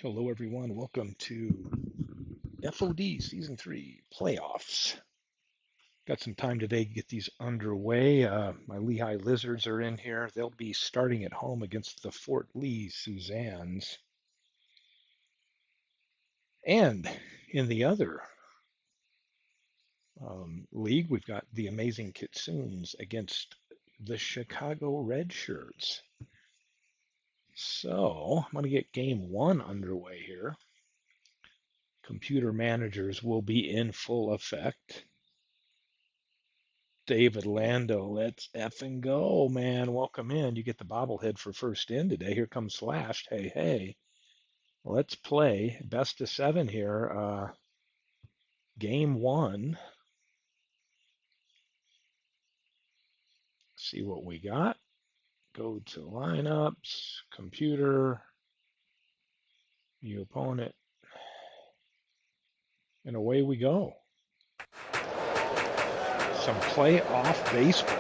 Hello, everyone. Welcome to FOD Season 3 playoffs. Got some time today to get these underway. My Lehigh Lizards are in here. They'll be starting at home against the Fort Lee Suzannes. And in the other league, we've got the Amazing Kitsunes against the Chicago Red Shirts. So I'm going to get game one underway here. Computer managers will be in full effect. David Lando, let's effing go, man. Welcome in. You get the bobblehead for first in today. Here comes Slashed. Hey, hey. Let's play best of seven here. Game one. See what we got. Go to lineups, computer, new opponent, and away we go. Some playoff baseball.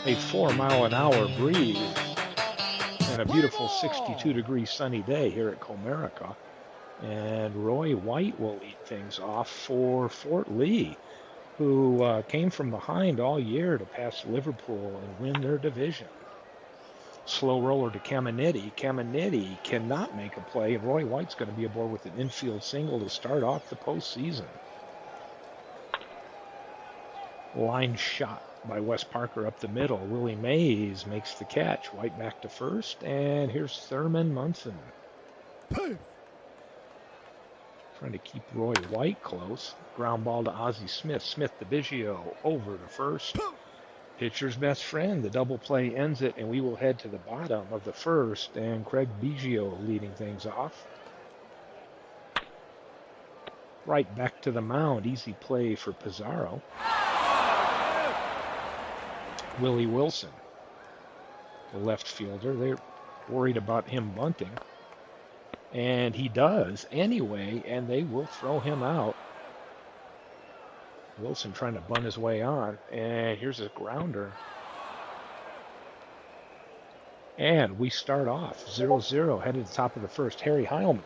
A 4-mile-an-hour breeze and a beautiful 62-degree sunny day here at Comerica. And Roy White will lead things off for Fort Lee, who came from behind all year to pass Liverpool and win their division. Slow roller to Caminiti. Caminiti cannot make a play, and Roy White's going to be aboard with an infield single to start off the postseason. Line shot by Wes Parker up the middle. Willie Mays makes the catch. White back to first, and here's Thurman Munson. Trying to keep Roy White close. Ground ball to Ozzie Smith. Smith to Biggio over to first. Pitcher's best friend. The double play ends it, and we will head to the bottom of the first, and Craig Biggio leading things off. Right back to the mound. Easy play for Pizarro. Willie Wilson, the left fielder. They're worried about him bunting. And he does anyway, and they will throw him out. Wilson trying to bunt his way on, and here's a grounder. And we start off 0-0, headed to the top of the first. Harry Heilman,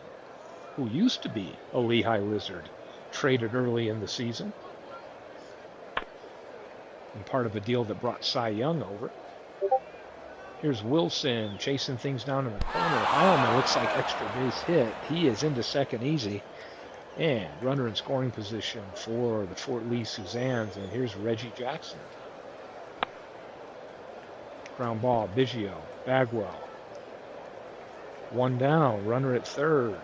who used to be a Lehigh Lizard, traded early in the season. And part of a deal that brought Cy Young over. Here's Wilson chasing things down in the corner. Heilman looks like extra base hit. He is into second easy. And runner in scoring position for the Fort Lee Suzannes. And here's Reggie Jackson. Ground ball, Biggio, Bagwell. One down, runner at third.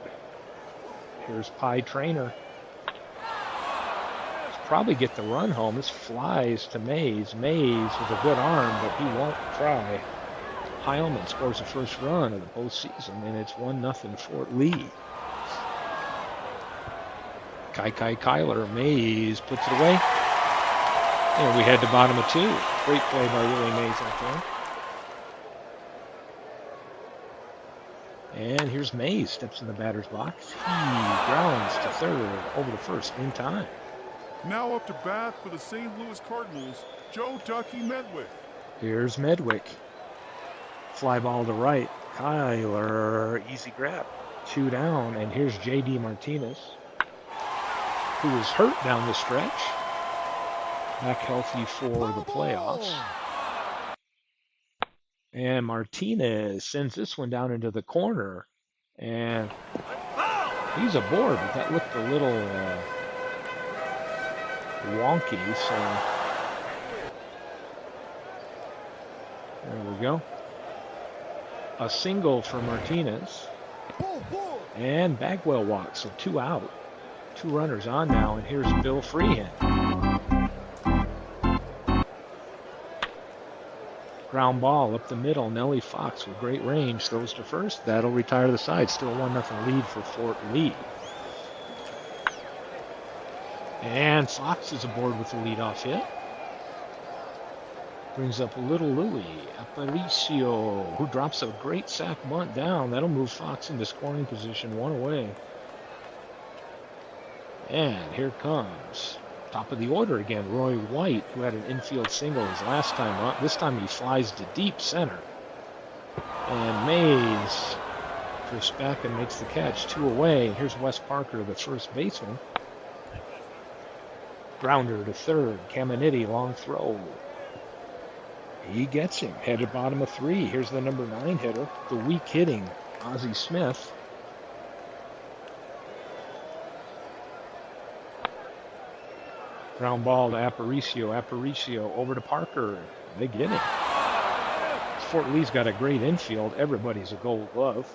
Here's Pie Trainer. Probably get the run home. This flies to Mays. Mays with a good arm, but he won't try. Heilman scores the first run of the postseason, and it's 1-0 Fort Lee. Kyler, Mays puts it away. And we head to bottom of two. Great play by Willie Mays out there. And here's Mays, steps in the batter's box. He grounds to third, over to first in time. Now up to bat for the St. Louis Cardinals, Joe Ducky Medwick. Here's Medwick. Fly ball to right. Kyler, easy grab. 2 down, and here's J.D. Martinez, who is hurt down the stretch. Back healthy for the playoffs. And Martinez sends this one down into the corner, and he's aboard, but that looked a little wonky, so there we go. A single for Martinez, and Bagwell walks, so 2 out. 2 runners on now, and here's Bill Freehan. Ground ball up the middle. Nellie Fox with great range throws to first. That'll retire the side. Still 1-0 lead for Fort Lee. And Fox is aboard with the leadoff hit. Brings up Little Louie Aparicio, who drops a great sac bunt down. That'll move Fox into scoring position, 1 away. And here comes Top of the order again, Roy White, who had an infield single his last time up. This time he flies to deep center. And Mays drifts back and makes the catch. 2 away. And here's Wes Parker, the first baseman. Grounder to third. Caminiti, long throw. He gets him. Headed bottom of 3. Here's the number 9 hitter, the weak hitting Ozzie Smith. Ground ball to Aparicio. Aparicio over to Parker. They get it. Fort Lee's got a great infield. Everybody's a Gold Glove.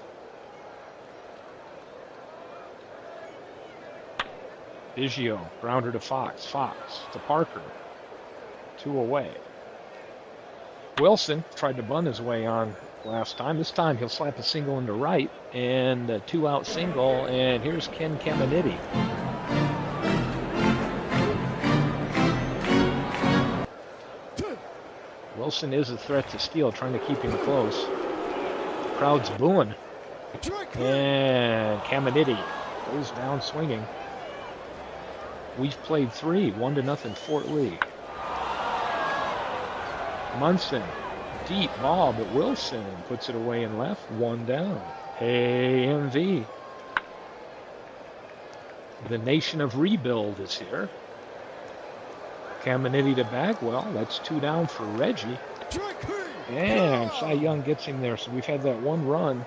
Biggio, grounder to Fox. Fox to Parker. 2 away. Wilson tried to bunt his way on last time. This time he'll slap a single into right and a 2-out single. And here's Ken Caminiti. Wilson is a threat to steal, trying to keep him close. Crowd's booing. And Caminiti goes down swinging. We've played 3, 1-0 Fort Lee. Munson, deep ball, but Wilson puts it away and left, 1 down. Hey, MV. The nation of rebuild is here. Caminiti to Bagwell. That's 2 down for Reggie. And Cy Young gets him there. So we've had that 1 run.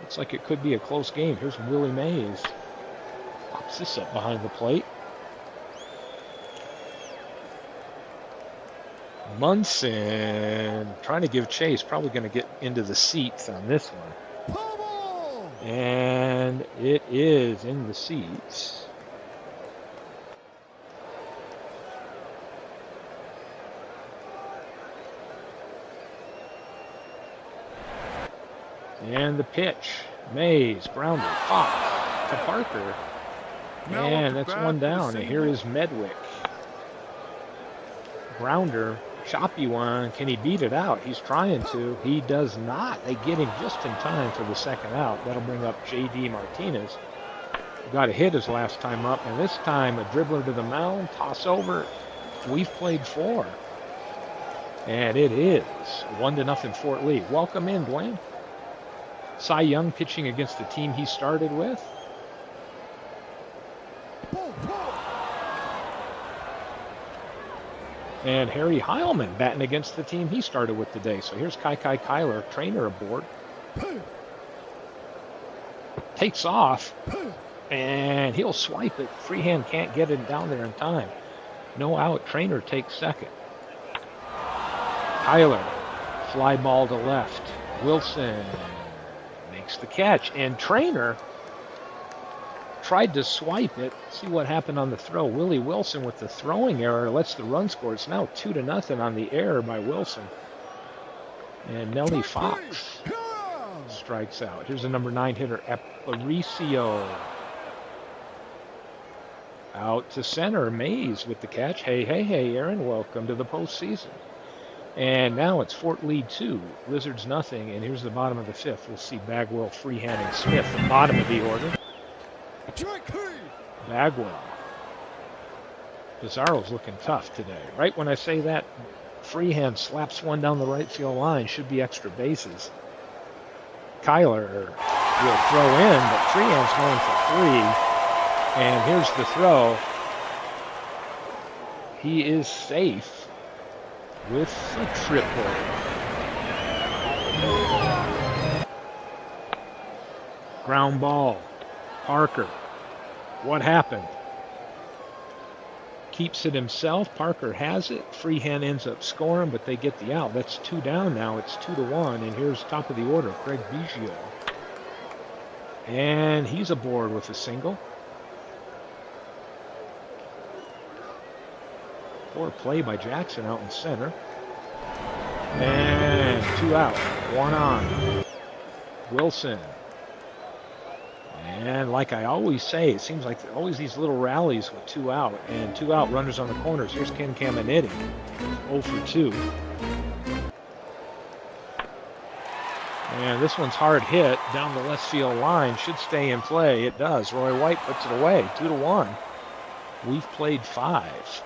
Looks like it could be a close game. Here's Willie Mays. Pops this up behind the plate. Munson trying to give chase. Probably going to get into the seats on this one. And it is in the seats. And the pitch. Mays, grounder, Fox to Parker. And that's 1 down. And here is Medwick. Grounder, choppy one. Can he beat it out? He's trying to. He does not. They get him just in time for the 2nd out. That'll bring up J.D. Martinez. Got a hit his last time up. And this time a dribbler to the mound. Toss over. We've played 4. And it is 1-0 Fort Lee. Welcome in, Dwayne. Cy Young pitching against the team he started with. And Harry Heilman batting against the team he started with today. So here's Kai Kyler, trainer aboard. Takes off. And he'll swipe it. Freehand can't get it down there in time. No out. Trainer takes 2nd. Kyler, fly ball to left. Wilson makes the catch. And Trainer tried to swipe it. See what happened on the throw. Willie Wilson with the throwing error lets the run score. It's now 2-0 on the error by Wilson. And Nellie Fox strikes out. Here's the number 9 hitter, Aparicio. Out to center. Mays with the catch. Hey, Aaron. Welcome to the postseason. And now it's Fort Lee 2, Lizards nothing. And here's the bottom of the 5th. We'll see Bagwell freehanding Smith, the bottom of the order. Bagwell. Pizarro's looking tough today. Right when I say that, Freehand slaps one down the right field line. Should be extra bases. Kyler will throw in, but Freehand's going for 3. And here's the throw. He is safe with a triple. Ground ball. Parker. What happened? Keeps it himself. Parker has it. Freehand ends up scoring, but they get the out. That's 2 down now. It's 2-1. And here's top of the order, Craig Biggio. And he's aboard with a single. Poor play by Jackson out in center. And 2 out. 1 on. Wilson. And like I always say, it seems like always these little rallies with 2 out. And 2 out, runners on the corners. Here's Ken Caminiti. 0 for 2. And this one's hard hit down the left field line. Should stay in play. It does. Roy White puts it away. 2-1. We've played 5.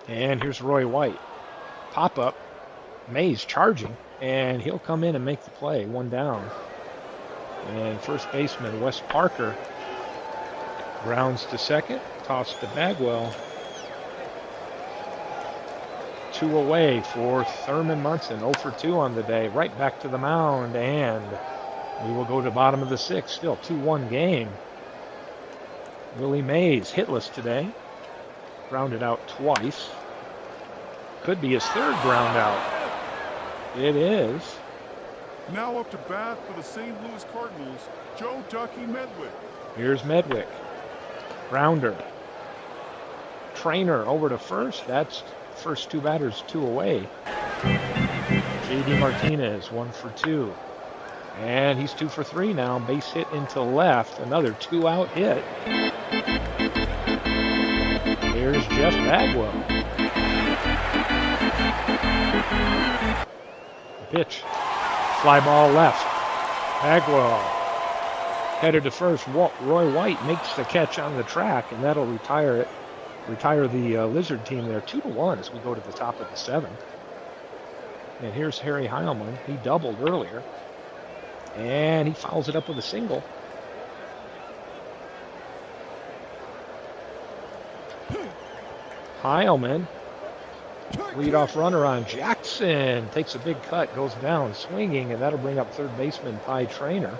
And here's Roy White. Pop up. Mays charging. And he'll come in and make the play. 1 down. And first baseman Wes Parker grounds to second. Toss to Bagwell. 2 away for Thurman Munson. 0 for 2 on the day. Right back to the mound. And we will go to bottom of the 6th. Still 2-1 game. Willie Mays hitless today. Grounded out twice. Could be his 3rd ground out. It is. Now up to bat for the St. Louis Cardinals, Joe Ducky Medwick. Here's Medwick. Grounder. Trainer over to first. That's first 2 batters 2 away. J.D. Martinez 1 for 2. And he's 2 for 3 now. Base hit into left. Another 2-out hit. Here's Jeff Bagwell. Pitch. Fly ball left. Bagwell headed to first. Roy White makes the catch on the track, and that'll retire the Lizard team there. 2-1 as we go to the top of the 7th. And here's Harry Heilman. He doubled earlier, and he fouls it up with a single. Heilman, leadoff runner on Jackson, takes a big cut, goes down swinging, and that'll bring up third baseman Ty Trainer.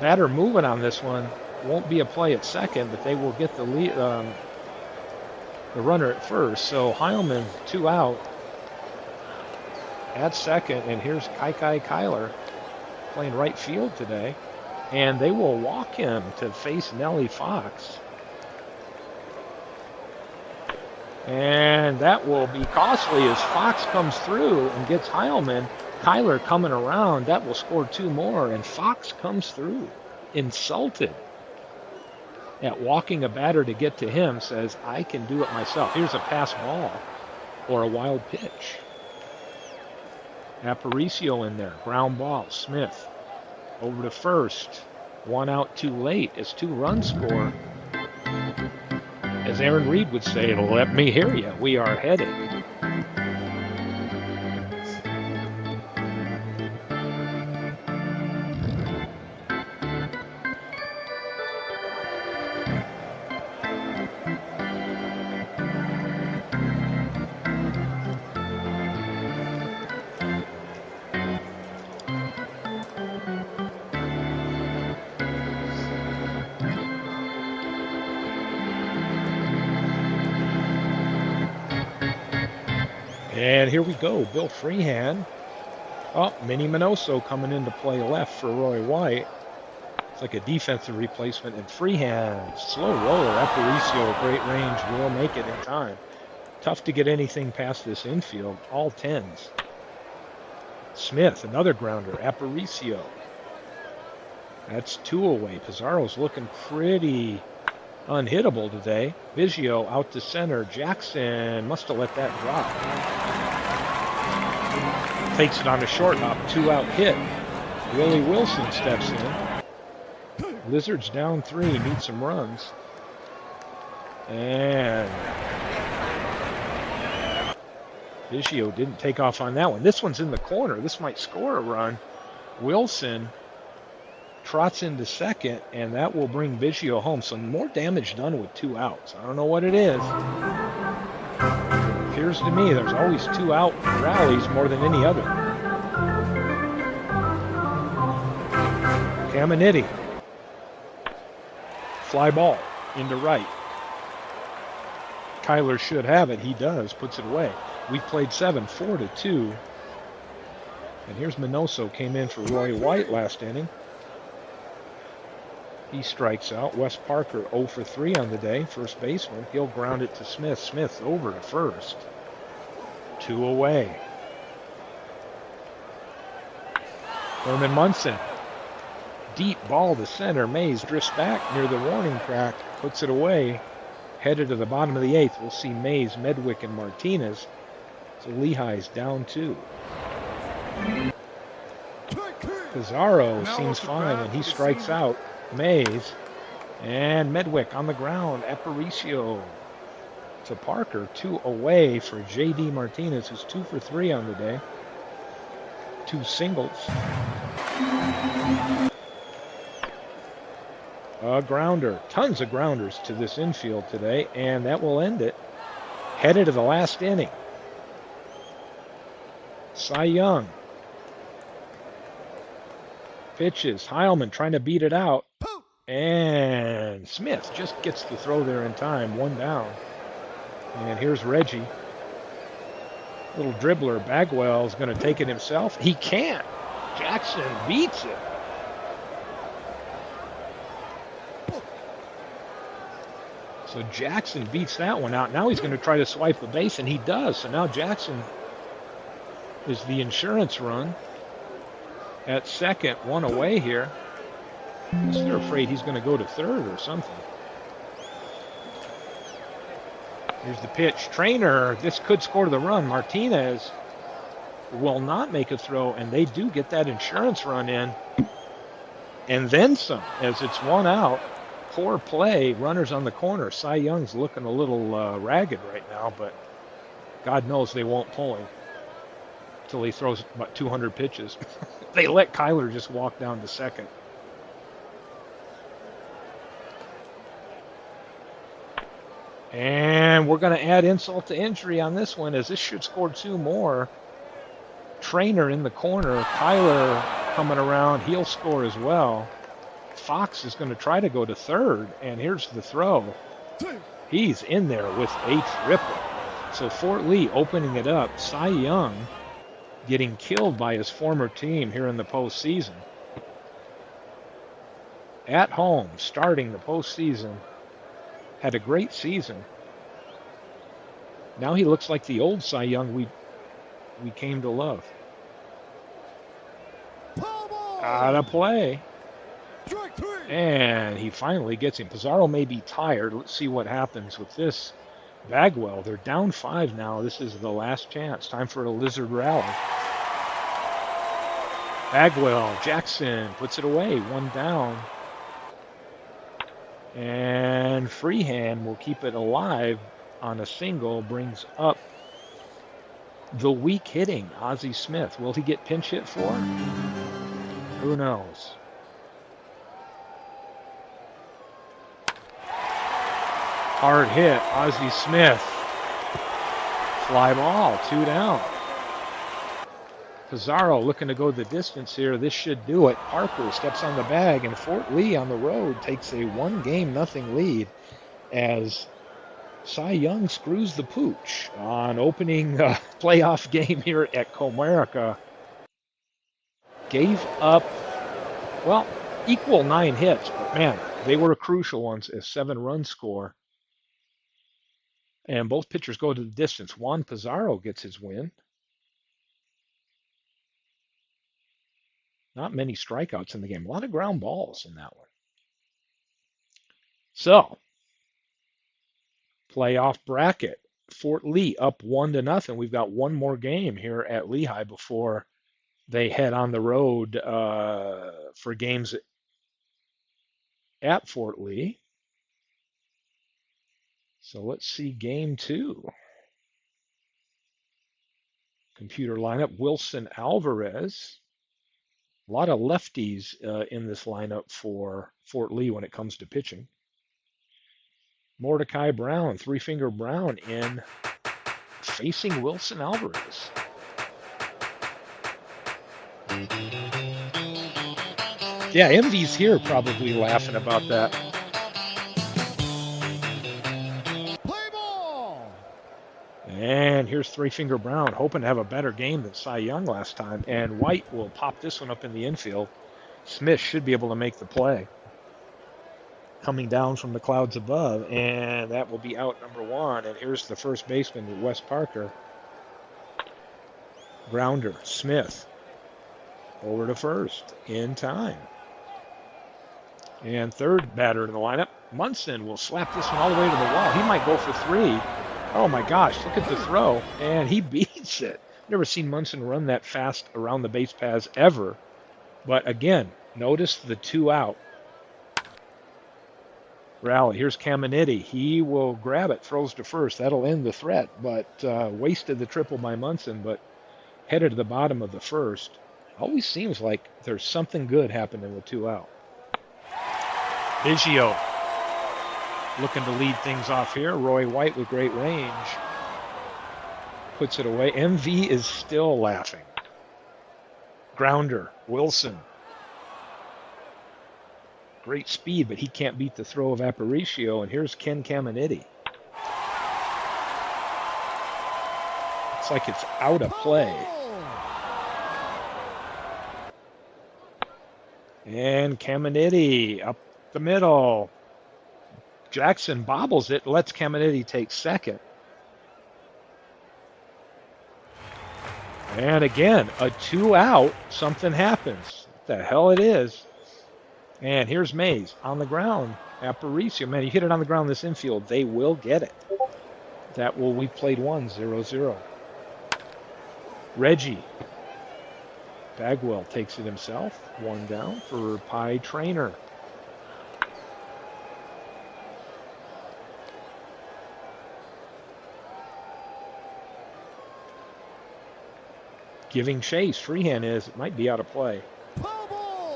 Batter moving on this one. Won't be a play at second, but they will get the lead, the runner at first. So Heilman 2 out at second, and here's Kai Kyler playing right field today, and they will walk him to face Nellie Fox. And that will be costly as Fox comes through and gets Heilman. Kyler coming around, that will score 2 more, and Fox comes through. Insulted at walking a batter to get to him, says, I can do it myself. Here's a pass ball or a wild pitch. Aparicio in there, ground ball. Smith over to first. 1 out too late as 2 runs score. As Aaron Reed would say, let me hear you. We are headed. And here we go, Bill Freehan. Oh, Minnie Minoso coming into play left for Roy White. It's like a defensive replacement. And Freehan, slow roller. Aparicio, great range, will make it in time. Tough to get anything past this infield. All 10s. Smith, another grounder. Aparicio. That's 2 away. Pizarro's looking pretty unhittable today. Biggio out to center. Jackson must have let that drop. Takes it on a short hop. 2-out hit. Willie Wilson steps in. Lizards down 3. Need some runs. And Biggio didn't take off on that one. This one's in the corner. This might score a run. Wilson trots into second, and that will bring Biggio home. So more damage done with 2 outs. I don't know what it is. It appears to me there's always 2-out rallies more than any other. Caminiti. Fly ball into right. Kyler should have it. He does. Puts it away. We've played 7, 4-2. And here's Minoso, came in for Roy White last inning. He strikes out. Wes Parker 0 for 3 on the day. First baseman. He'll ground it to Smith. Smith over to first. 2 away. Thurman Munson. Deep ball to center. Mays drifts back near the warning track. Puts it away. Headed to the bottom of the 8th, we'll see Mays, Medwick, and Martinez. So Lehigh's down 2. Pizarro Now seems up to fine bat when he for the strikes St. out Mays. And Medwick on the ground. Aparicio to Parker. 2 away for J.D. Martinez, who's 2 for 3 on the day. 2 singles. A grounder. Tons of grounders to this infield today, and that will end it. Headed to the last inning. Cy Young. Pitches. Heilman trying to beat it out. And Smith just gets the throw there in time. 1 down. And here's Reggie. Little dribbler. Bagwell's going to take it himself. He can't. Jackson beats it. So Jackson beats that one out. Now he's going to try to swipe the base, and he does. So now Jackson is the insurance run at second, 1 away here. I guess they're afraid he's going to go to third or something. Here's the pitch. Trainer, this could score the run. Martinez will not make a throw, and they do get that insurance run in. And then some, as it's 1 out. Poor play, runners on the corner. Cy Young's looking a little ragged right now, but God knows they won't pull him until he throws about 200 pitches. They let Kyler just walk down to second. And we're going to add insult to injury on this one, as this should score 2 more. Trainer in the corner. Kyler coming around. He'll score as well. Fox is going to try to go to third, and here's the throw. He's in there with a triple. So Fort Lee opening it up. Cy Young getting killed by his former team here in the postseason. At home, starting the postseason. Had a great season. Now he looks like the old Cy Young we came to love. Out of play. And he finally gets him. Pizarro may be tired. Let's see what happens with this. Bagwell, they're down 5 now. This is the last chance. Time for a lizard rally. Bagwell, Jackson puts it away. 1 down. And Freehand will keep it alive on a single. Brings up the weak hitting Ozzie Smith. Will he get pinch hit for? Who knows? Hard hit, Ozzie Smith. Fly ball, 2 down. Pizarro looking to go the distance here. This should do it. Parker steps on the bag, and Fort Lee on the road takes a 1-0 lead as Cy Young screws the pooch on opening playoff game here at Comerica. Gave up, well, equal 9 hits, but man, they were crucial ones, a 7-run score. And both pitchers go to the distance. Juan Pizarro gets his win. Not many strikeouts in the game. A lot of ground balls in that one. So, playoff bracket. Fort Lee up 1-0. We've got 1 more game here at Lehigh before they head on the road for games at Fort Lee. So let's see game 2. Computer lineup, Wilson Alvarez. A lot of lefties in this lineup for Fort Lee when it comes to pitching. Mordecai Brown, 3-finger Brown in facing Wilson Alvarez. Yeah, MV's here probably laughing about that. Play ball. And here's 3-finger Brown, hoping to have a better game than Cy Young last time. And White will pop this one up in the infield. Smith should be able to make the play. Coming down from the clouds above, and that will be out number 1. And here's the first baseman, Wes Parker. Grounder, Smith, over to first, in time. And third batter in the lineup, Munson will slap this one all the way to the wall. He might go for 3. Oh my gosh, look at the throw. And he beats it. Never seen Munson run that fast around the base paths ever. But again, notice the 2 out. Rally. Here's Caminiti. He will grab it, throws to first. That'll end the threat, but wasted the triple by Munson, but headed to the bottom of the first. Always seems like there's something good happening with 2 out. Biggio looking to lead things off here. Roy White with great range. Puts it away. MV is still laughing. Grounder. Wilson. Great speed, but he can't beat the throw of Aparicio. And here's Ken Caminiti. It's like it's out of play. And Caminiti up the middle. Jackson bobbles it, lets Caminiti take second. And again, a 2 out, something happens. What the hell it is. And here's Mays on the ground. Aparicio, man, you hit it on the ground in this infield, they will get it. That will, we played 1-0-0. Reggie. Bagwell takes it himself. 1 down for Pie Trainer. Giving chase. Freehand is. It might be out of play.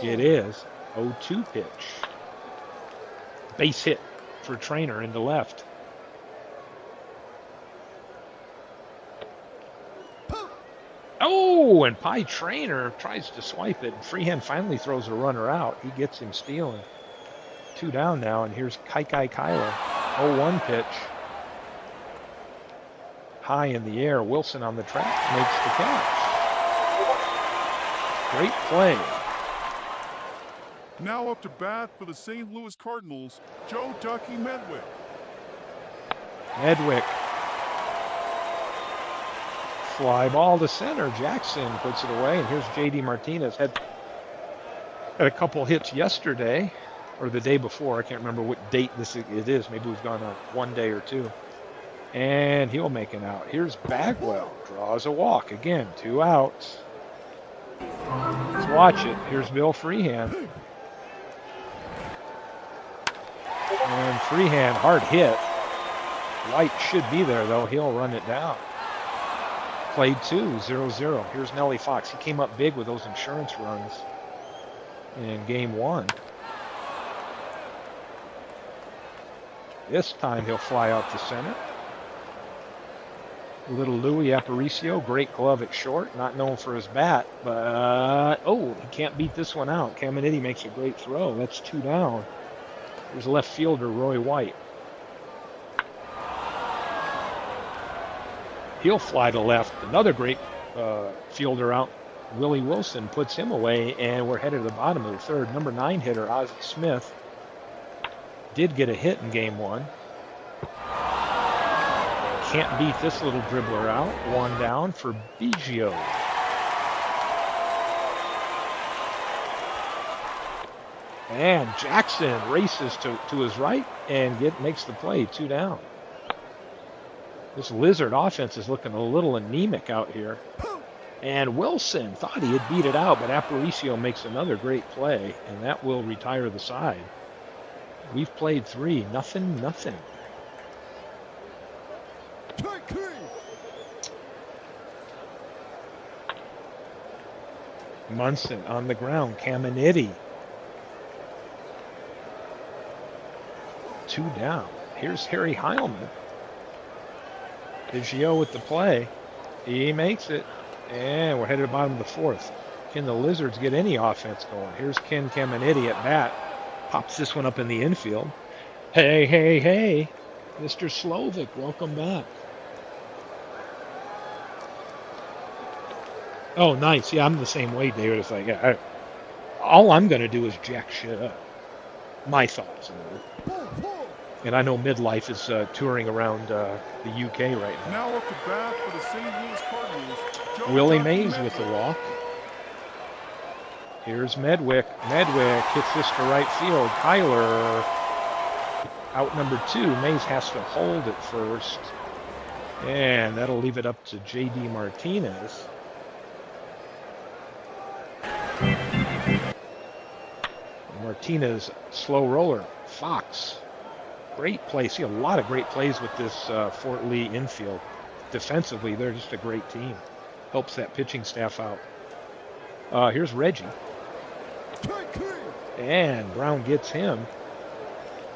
It is. 0-2 pitch. Base hit for Trainer into left. Oh, and Pie Trainer tries to swipe it. Freehand finally throws a runner out. He gets him stealing. 2 down now, and here's Kai Kyler. 0-1 pitch. High in the air. Wilson on the track makes the catch. Great play. Now up to bat for the St. Louis Cardinals, Joe Ducky Medwick. Medwick. Fly ball to center. Jackson puts it away, and here's J.D. Martinez. Had a couple hits yesterday, or the day before. I can't remember what date it is. Maybe we've gone on 1 day or 2. And he'll make an out. Here's Bagwell. Draws a walk. Again, 2 outs. Let's watch it. Here's Bill Freehand. And Freehand, hard hit. White should be there, though. He'll run it down. Played 2, 0-0. Here's Nellie Fox. He came up big with those insurance runs in game 1. This time he'll fly out to center. Little Louis Aparicio, great glove at short, not known for his bat, but oh, he can't beat this one out. Caminiti makes a great throw. That's 2 down. There's left fielder Roy White. He'll fly to left. Another great fielder out. Willie Wilson puts him away, and we're headed to the bottom of the third. Number 9 hitter Ozzie Smith did get a hit in game 1. Can't beat this little dribbler out. 1 down for Biggio. And Jackson races to his right and makes the play. 2 down. This Lizard offense is looking a little anemic out here. And Wilson thought he had beat it out, but Aparicio makes another great play, and that will retire the side. We've played 3. Nothing. Munson on the ground. Caminiti. 2 down. Here's Harry Heilman. Biggio with the play. He makes it. And we're headed to the bottom of the 4th. Can the Lizards get any offense going? Here's Ken Caminiti at bat. Pops this one up in the infield. Hey. Mr. Slovic, welcome back. Oh, nice. Yeah, I'm the same way, David. It's like, all I'm going to do is jack shit up. My thoughts. And I know Midlife is touring around the UK right now. Now up to bat for the St. Louis Cardinals, Joe Willie Ducky Mays Medwick. with the walk. Here's Medwick. Medwick hits this to right field. Kyler out number 2. Mays has to hold at first. And that'll leave it up to J.D. Martinez. Martinez, slow roller. Fox, great play. See a lot of great plays with this Fort Lee infield. Defensively, they're just a great team. Helps that pitching staff out. Here's Reggie. And Brown gets him.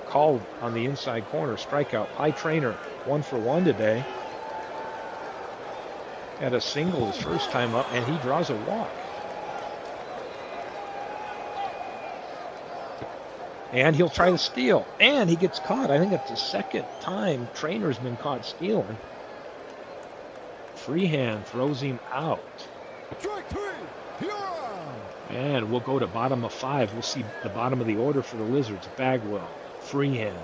Called on the inside corner. Strikeout. High Trainer, 1 for 1 today. Had a single his first time up, and he draws a walk. And he'll try to steal. And he gets caught. I think it's the second time Trainer's been caught stealing. Freehand throws him out. And we'll go to bottom of 5. We'll see the bottom of the order for the Lizards. Bagwell, Freehand,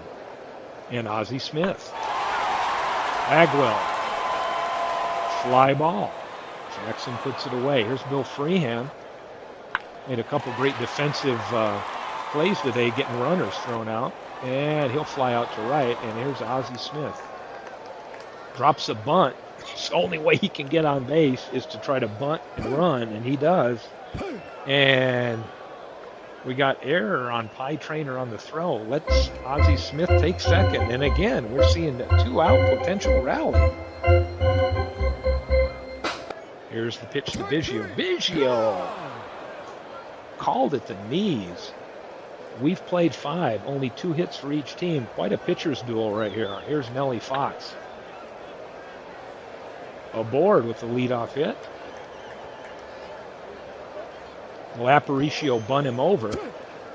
and Ozzie Smith. Bagwell, fly ball. Jackson puts it away. Here's Bill Freehand. Made a couple great defensive plays today, getting runners thrown out. And he'll fly out to right. And here's Ozzie Smith. Drops a bunt. The only way he can get on base is to try to bunt and run, and he does. And we got error on Pie Trainer on the throw. Let's Ozzie Smith take second. And again, we're seeing a 2-out potential rally. Here's the pitch to Biggio. Biggio called at the knees. We've played 5, only 2 hits for each team. Quite a pitcher's duel right here. Here's Nellie Fox. Aboard with the leadoff hit. Will Aparicio bunt him over?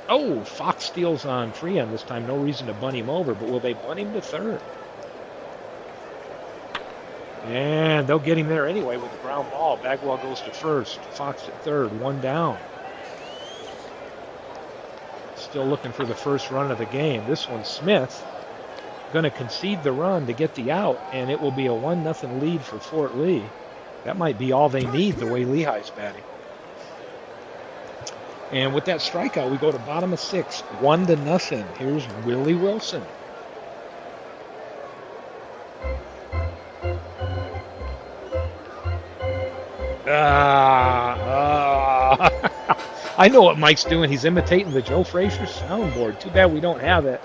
Oh, Fox steals on Freehand this time. No reason to bunt him over, but will they bunt him to third? And they'll get him there anyway with the ground ball. Bagwell goes to first. Fox at third. 1 down. Still looking for the first run of the game. This one, Smith, going to concede the run to get the out, and it will be a 1-0 lead for Fort Lee. That might be all they need the way Lehigh's batting. And with that strikeout, we go to bottom of 6, 1-0. Here's Willie Wilson. I know what Mike's doing. He's imitating the Joe Frazier soundboard. Too bad we don't have it.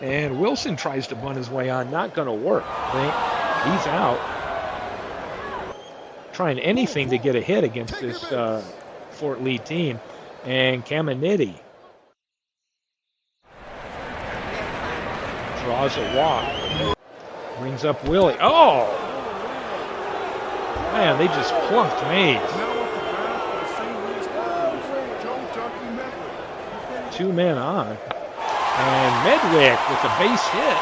And Wilson tries to bunt his way on. Not going to work. He's out. Trying anything to get a hit against this Fort Lee team. And Caminiti draws a walk. Brings up Willie. Oh! Man, they just plunked Mays. 2 men on. And Medwick with a base hit.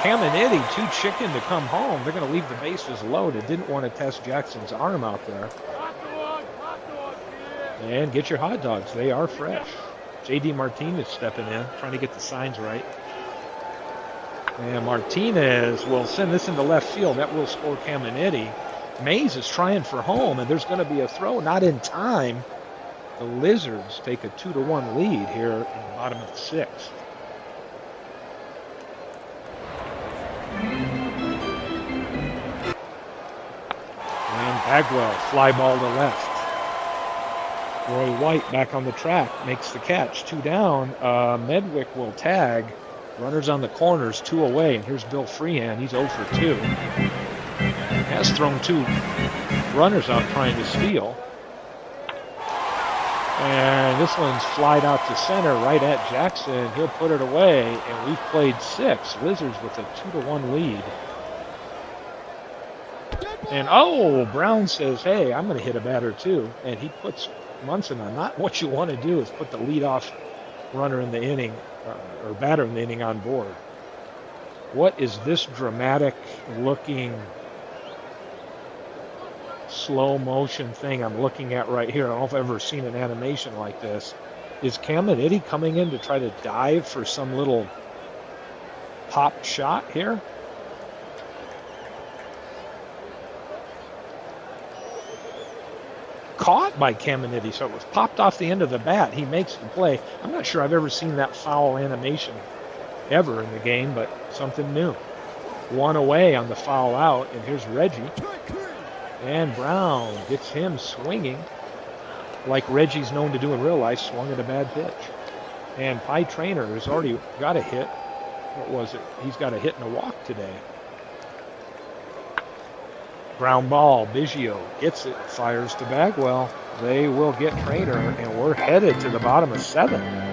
Caminiti, too chicken to come home. They're going to leave the bases loaded. Didn't want to test Jackson's arm out there. And get your hot dogs. They are fresh. J.D. Martinez stepping in, trying to get the signs right. And Martinez will send this into left field. That will score Caminiti. Mays is trying for home, and there's going to be a throw. Not in time. The Lizards take a 2-1 lead here in the bottom of the 6th. And Bagwell, fly ball to left. Roy White back on the track, makes the catch. 2 down. Medwick will tag. Runners on the corners, 2 away. And here's Bill Freehand. He's 0 for 2. Has thrown 2 runners out trying to steal. And this one's flied out to center right at Jackson. He'll put it away, and we've played 6. Lizards with a 2-1 lead. And oh, Brown says, hey, I'm going to hit a batter too. And he puts Munson on. Not what you want to do is put the leadoff runner in the inning, or batter in the inning on board. What is this dramatic looking slow motion thing I'm looking at right here? I don't know if I've ever seen an animation like this. Is Caminiti coming in to try to dive for some little pop shot here? caught by Caminiti, so it was popped off the end of the bat. He makes the play. I'm not sure I've ever seen that foul animation ever in the game, but something new. One away on the foul out, and here's Reggie. And Brown gets him swinging like Reggie's known to do in real life, swung at a bad pitch. And Pie Trainer has already got a hit. What was it? He's got a hit and a walk today. Ground ball, Biggio gets it, fires to Bagwell. They will get Trainer, and we're headed to the bottom of 7.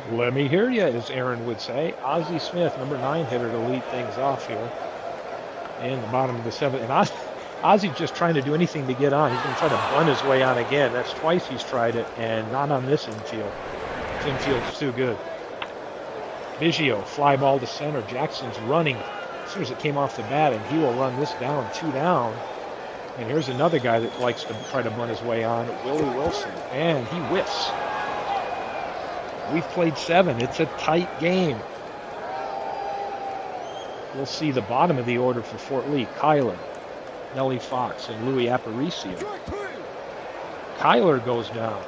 Let me hear you, as Aaron would say. Ozzie Smith, number 9 hitter, to lead things off here in the bottom of the 7th. And Ozzie's just trying to do anything to get on. He's going to try to bunt his way on again. That's twice he's tried it, and not on this infield. This infield's too good. Biggio, fly ball to center. Jackson's running as soon as it came off the bat, and he will run this down, 2 down. And here's another guy that likes to try to bunt his way on, Willie Wilson, and he whiffs. We've played 7. It's a tight game. We'll see the bottom of the order for Fort Lee. Kyler, Nellie Fox, and Louis Aparicio. Kyler goes down.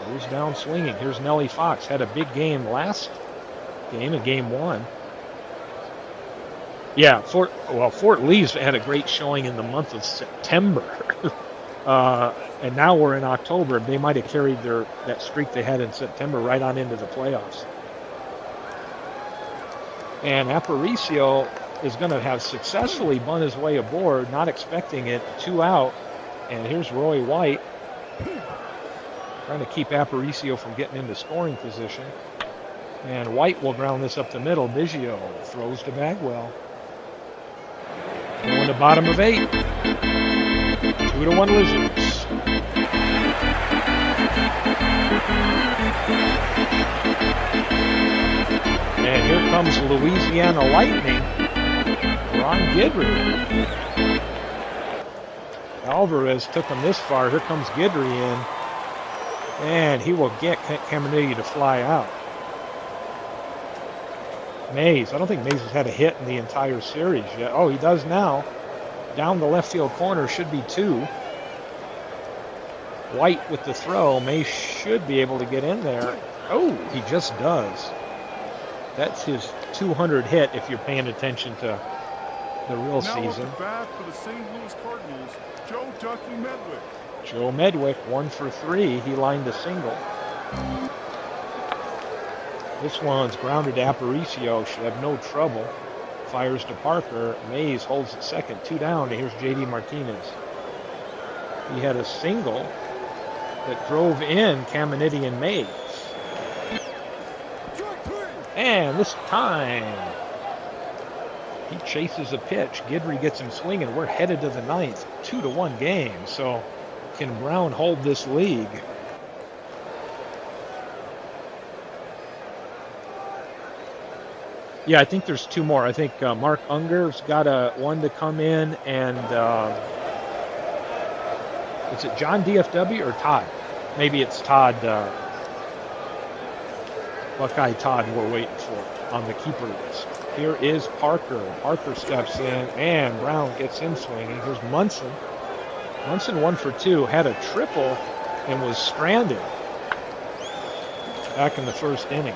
Goes down swinging. Here's Nellie Fox. Had a big game last game in game 1. Yeah, Fort Lee's had a great showing in the month of September. And now we're in October. They might have carried that streak they had in September right on into the playoffs. And Aparicio is going to have successfully bunt his way aboard, not expecting it. 2 out. And here's Roy White trying to keep Aparicio from getting into scoring position. And White will ground this up the middle. Biggio throws to Bagwell. Going to bottom of 8. 2-1 Lizards. And here comes Louisiana Lightning. Ron Guidry. Alvarez took him this far. Here comes Guidry in. And he will get Caminiti to fly out. Mays. I don't think Mays has had a hit in the entire series yet. Oh, he does now. Down the left field corner, should be 2. White with the throw. Mays should be able to get in there. Oh, he just does. That's his 200 hit if you're paying attention to the real season. Now up to bat for the St. Louis Cardinals, Joe Ducky Medwick. Joe Medwick, 1 for 3. He lined a single. This one's grounded to Aparicio. Should have no trouble. Fires to Parker. Mays holds at second. 2 down. And here's J.D. Martinez. He had a single that drove in Caminiti and Mays. And this time, he chases a pitch. Guidry gets him swinging. We're headed to the 9th. 2-1 game. So can Brown hold this league? Yeah, I think there's 2 more. I think Mark Unger's got one to come in, and is it John DFW or Todd? Maybe it's Todd, Buckeye Todd we're waiting for on the keeper list. Here is Parker. Parker steps in, and Brown gets him swinging. Here's Munson. Munson 1 for 2, had a triple and was stranded back in the first inning.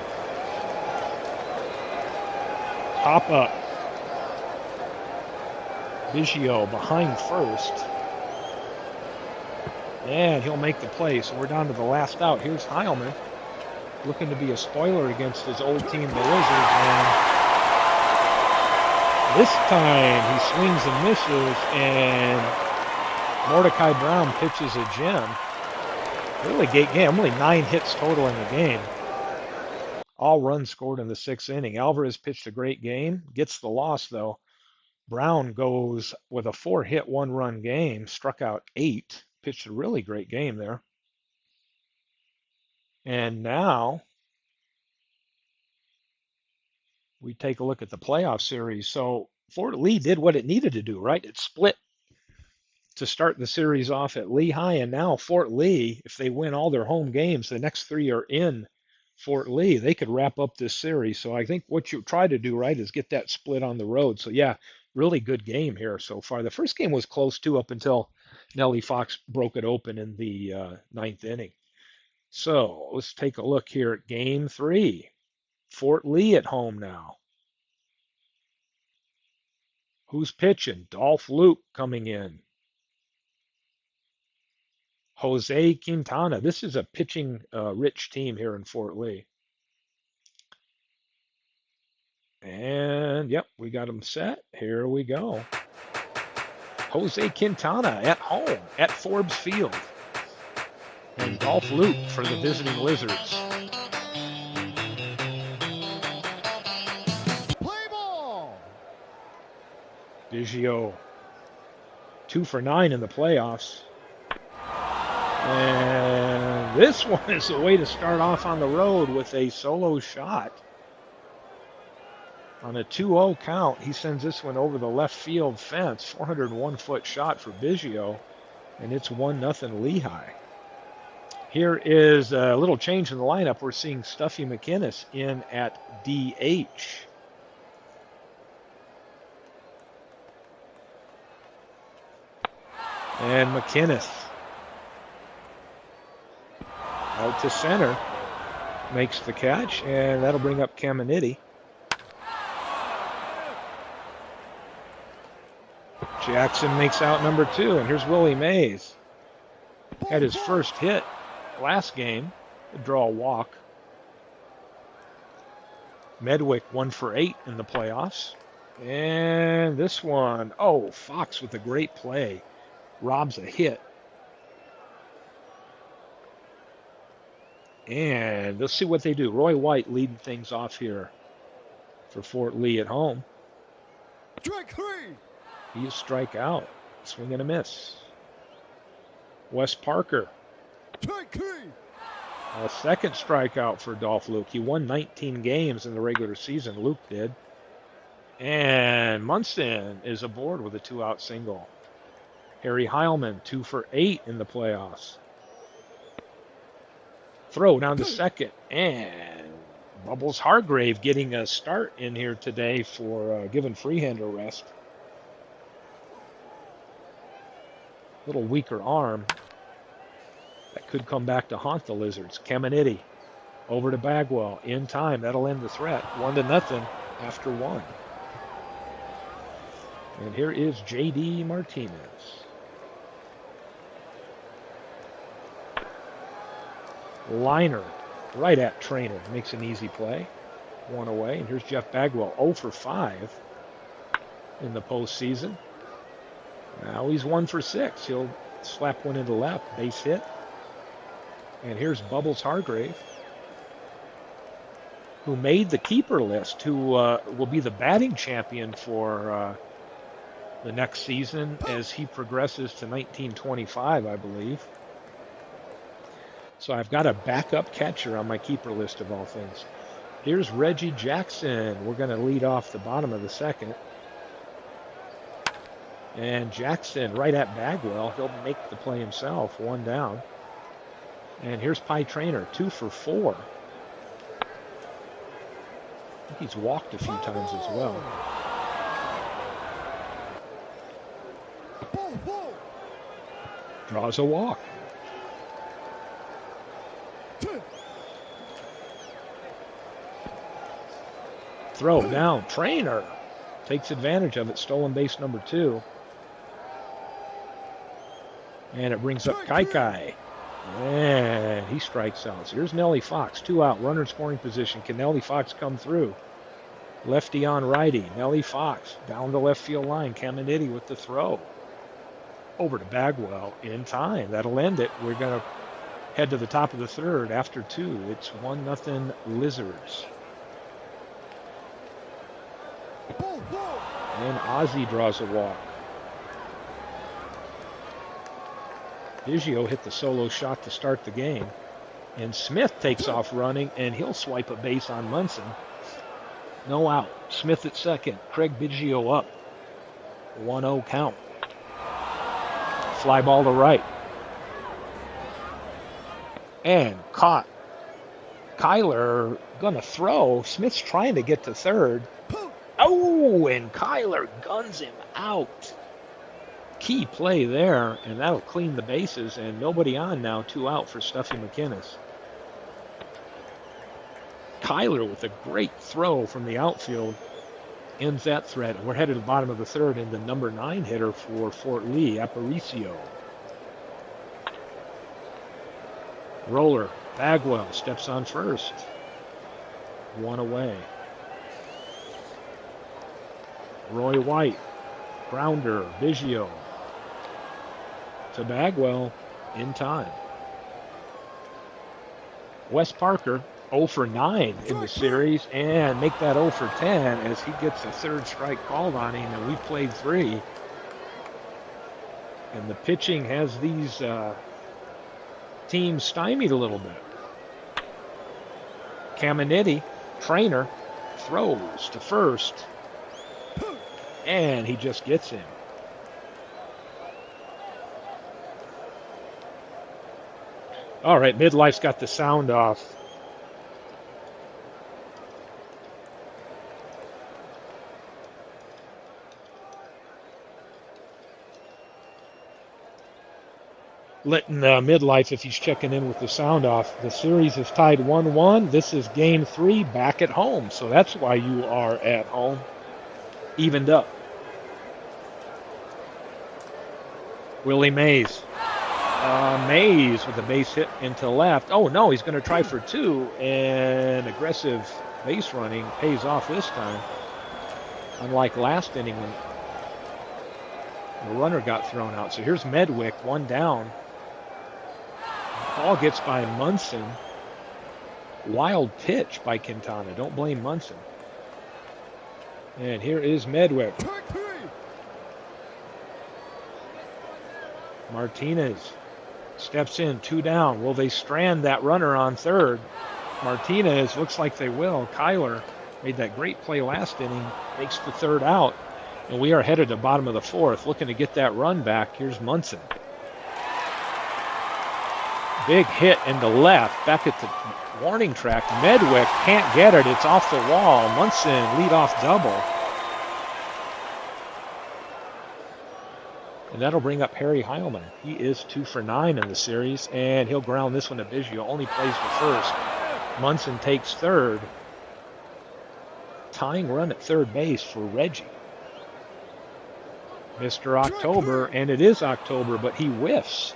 Pop up. Biggio behind first. And he'll make the play. So we're down to the last out. Here's Heilman looking to be a spoiler against his old team, the Lizards. And this time he swings and misses, and Mordecai Brown pitches a gem. Really great game. Only 9 hits total in the game. All runs scored in the 6th inning. Alvarez pitched a great game. Gets the loss, though. Brown goes with a 4-hit, 1-run game, struck out 8, pitched a really great game there. And now we take a look at the playoff series. So Fort Lee did what it needed to do, right? It split to start the series off at Lehigh, and now Fort Lee, if they win all their home games, the next 3 are in Fort Lee, they could wrap up this series. So I think what you try to do, right, is get that split on the road. So yeah, really good game here so far. The first game was close too up until Nellie Fox broke it open in the ninth inning. So let's take a look here at game 3. Fort Lee at home now. Who's pitching? Dolph Luke coming in. Jose Quintana. This is a pitching rich team here in Fort Lee. And yep, we got them set. Here we go. Jose Quintana at home at Forbes Field. And Dolph Luke for the visiting Lizards. Play ball. Biggio 2 for 9 in the playoffs. And this one is a way to start off on the road with a solo shot. On a 2-0 count, he sends this one over the left field fence. 401-foot shot for Biggio, and it's 1-0 Lehigh. Here is a little change in the lineup. We're seeing Stuffy McInnes in at DH. And McInnes out to center, makes the catch, and that'll bring up Caminiti. Jackson makes out number 2, and here's Willie Mays. Had his first hit last game, draw a walk. Medwick 1 for 8 in the playoffs. And this one, oh, Fox with a great play. Robs a hit. And let's see what they do. Roy White leading things off here for Fort Lee at home. Strike 3. He's strike out. Swing and a miss. Wes Parker. Strike 3. A second strikeout for Dolph Luke. He won 19 games in the regular season. Luke did. And Munson is aboard with a 2-out single. Harry Heilman 2 for 8 in the playoffs. Throw down to second, and Bubbles Hargrave getting a start in here today for giving Freehand a rest. Little weaker arm. That could come back to haunt the Lizards. Caminiti over to Bagwell in time. That'll end the threat. 1-0 after 1. And here is J.D. Martinez. Liner right at Trainer. Makes an easy play. 1 away. And here's Jeff Bagwell 0 for 5 in the postseason. Now he's 1 for 6. He'll slap one into left. Base hit. And here's Bubbles Hargrave, who made the keeper list, who will be the batting champion for the next season as he progresses to 1925, I believe. So I've got a backup catcher on my keeper list of all things. Here's Reggie Jackson. We're going to lead off the bottom of the second. And Jackson right at Bagwell. He'll make the play himself. 1 down. And here's Pie Trainer, 2 for 4. I think he's walked a few times as well. Draws a walk. Throw down. Trainer takes advantage of it. Stolen base number 2. And it brings up Kai. And he strikes out. So here's Nellie Fox. 2 out. Runner in scoring position. Can Nellie Fox come through? Lefty on righty. Nellie Fox down the left field line. Caminiti with the throw. Over to Bagwell in time. That'll end it. We're going to head to the top of the third after 2. It's 1-0 Lizards. And Ozzie draws a walk. Biggio hit the solo shot to start the game. And Smith takes off running, and he'll swipe a base on Munson. No out. Smith at second. Craig Biggio up. 1-0 count. Fly ball to right. And caught. Kyler gonna throw. Smith's trying to get to third. Oh, and Kyler guns him out. Key play there, and that'll clean the bases, and nobody on now, 2 out for Stuffy McInnes. Kyler with a great throw from the outfield ends that threat. We're headed to the bottom of the third, and the number 9 hitter for Fort Lee, Aparicio. Roller, Bagwell steps on first. 1 away. Roy White, grounder, Biggio to Bagwell in time. Wes Parker 0 for 9 in the series, and make that 0 for 10 as he gets a third strike called on him, and we played 3. And the pitching has these teams stymied a little bit. Caminiti, trainer, throws to first, and he just gets him. All right, Midlife's got the sound off. Letting Midlife, if he's checking in with the sound off, the series is tied 1-1. This is game 3 back at home, so that's why you are at home. Evened up. Willie Mays. Mays with a base hit into left. Oh, no, he's going to try for 2, and aggressive base running pays off this time. Unlike last inning when the runner got thrown out. So here's Medwick, 1 down. Ball gets by Munson. Wild pitch by Quintana. Don't blame Munson. And here is Medwick. Martinez steps in, 2 down. Will they strand that runner on third? Martinez looks like they will. Kyler made that great play last inning, makes the 3rd out, and we are headed to bottom of the 4th, looking to get that run back. Here's Munson. Big hit into left, back at the warning track. Medwick can't get it. It's off the wall. Munson leadoff double. And that'll bring up Harry Heilman. He is 2 for 9 in the series, and he'll ground this one to Biggio. Only plays the first. Munson takes third. Tying run at third base for Reggie. Mr. October, and it is October, but he whiffs.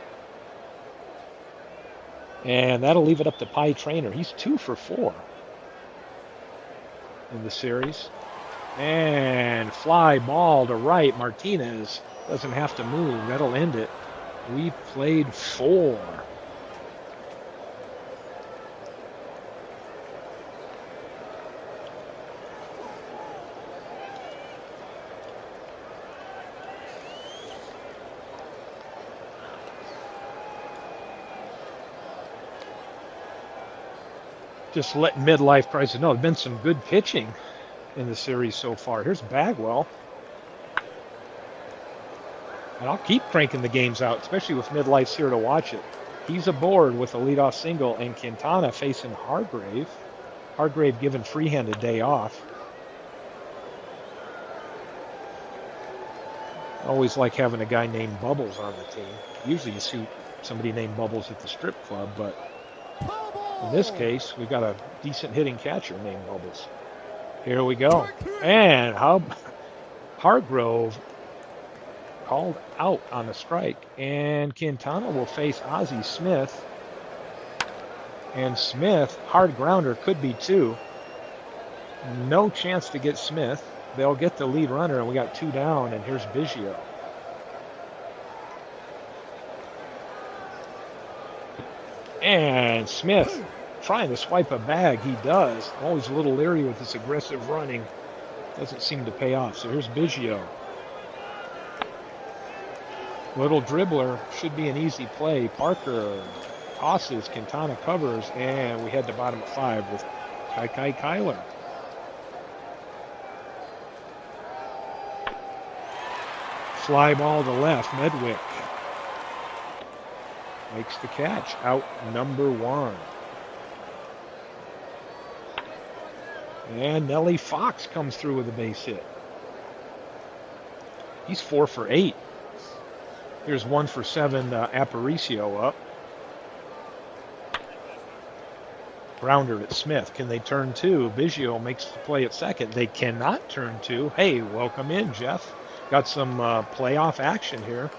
And that'll leave it up to Pie Trainer. He's 2 for 4 in the series. And fly ball to right. Martinez doesn't have to move. That'll end it. We played 4. Just letting Midlife prices know. There's been some good pitching in the series so far. Here's Bagwell. And I'll keep cranking the games out, especially with Midlife's here to watch it. He's aboard with a leadoff single, and Quintana facing Hargrave. Hargrave given Freehand a day off. Always like having a guy named Bubbles on the team. Usually you see somebody named Bubbles at the strip club, but in this case, we've got a decent hitting catcher named Bubbles. Here we go. And Hargrove called out on a strike. And Quintana will face Ozzie Smith. And Smith, hard grounder, could be 2. No chance to get Smith. They'll get the lead runner, and we got 2 down, and here's Biggio. And Smith trying to swipe a bag. He does. Always a little leery with this aggressive running. Doesn't seem to pay off. So here's Biggio. Little dribbler, should be an easy play. Parker tosses, Quintana covers, and we head to bottom of 5 with Kai Kyler. Fly ball to left, Medwick makes the catch, out number 1. And Nelly Fox comes through with a base hit. He's 4 for 8. Here's 1 for 7, Aparicio up. Grounder at Smith. Can they turn 2? Biggio makes the play at second. They cannot turn 2. Hey, welcome in, Jeff. Got some playoff action here.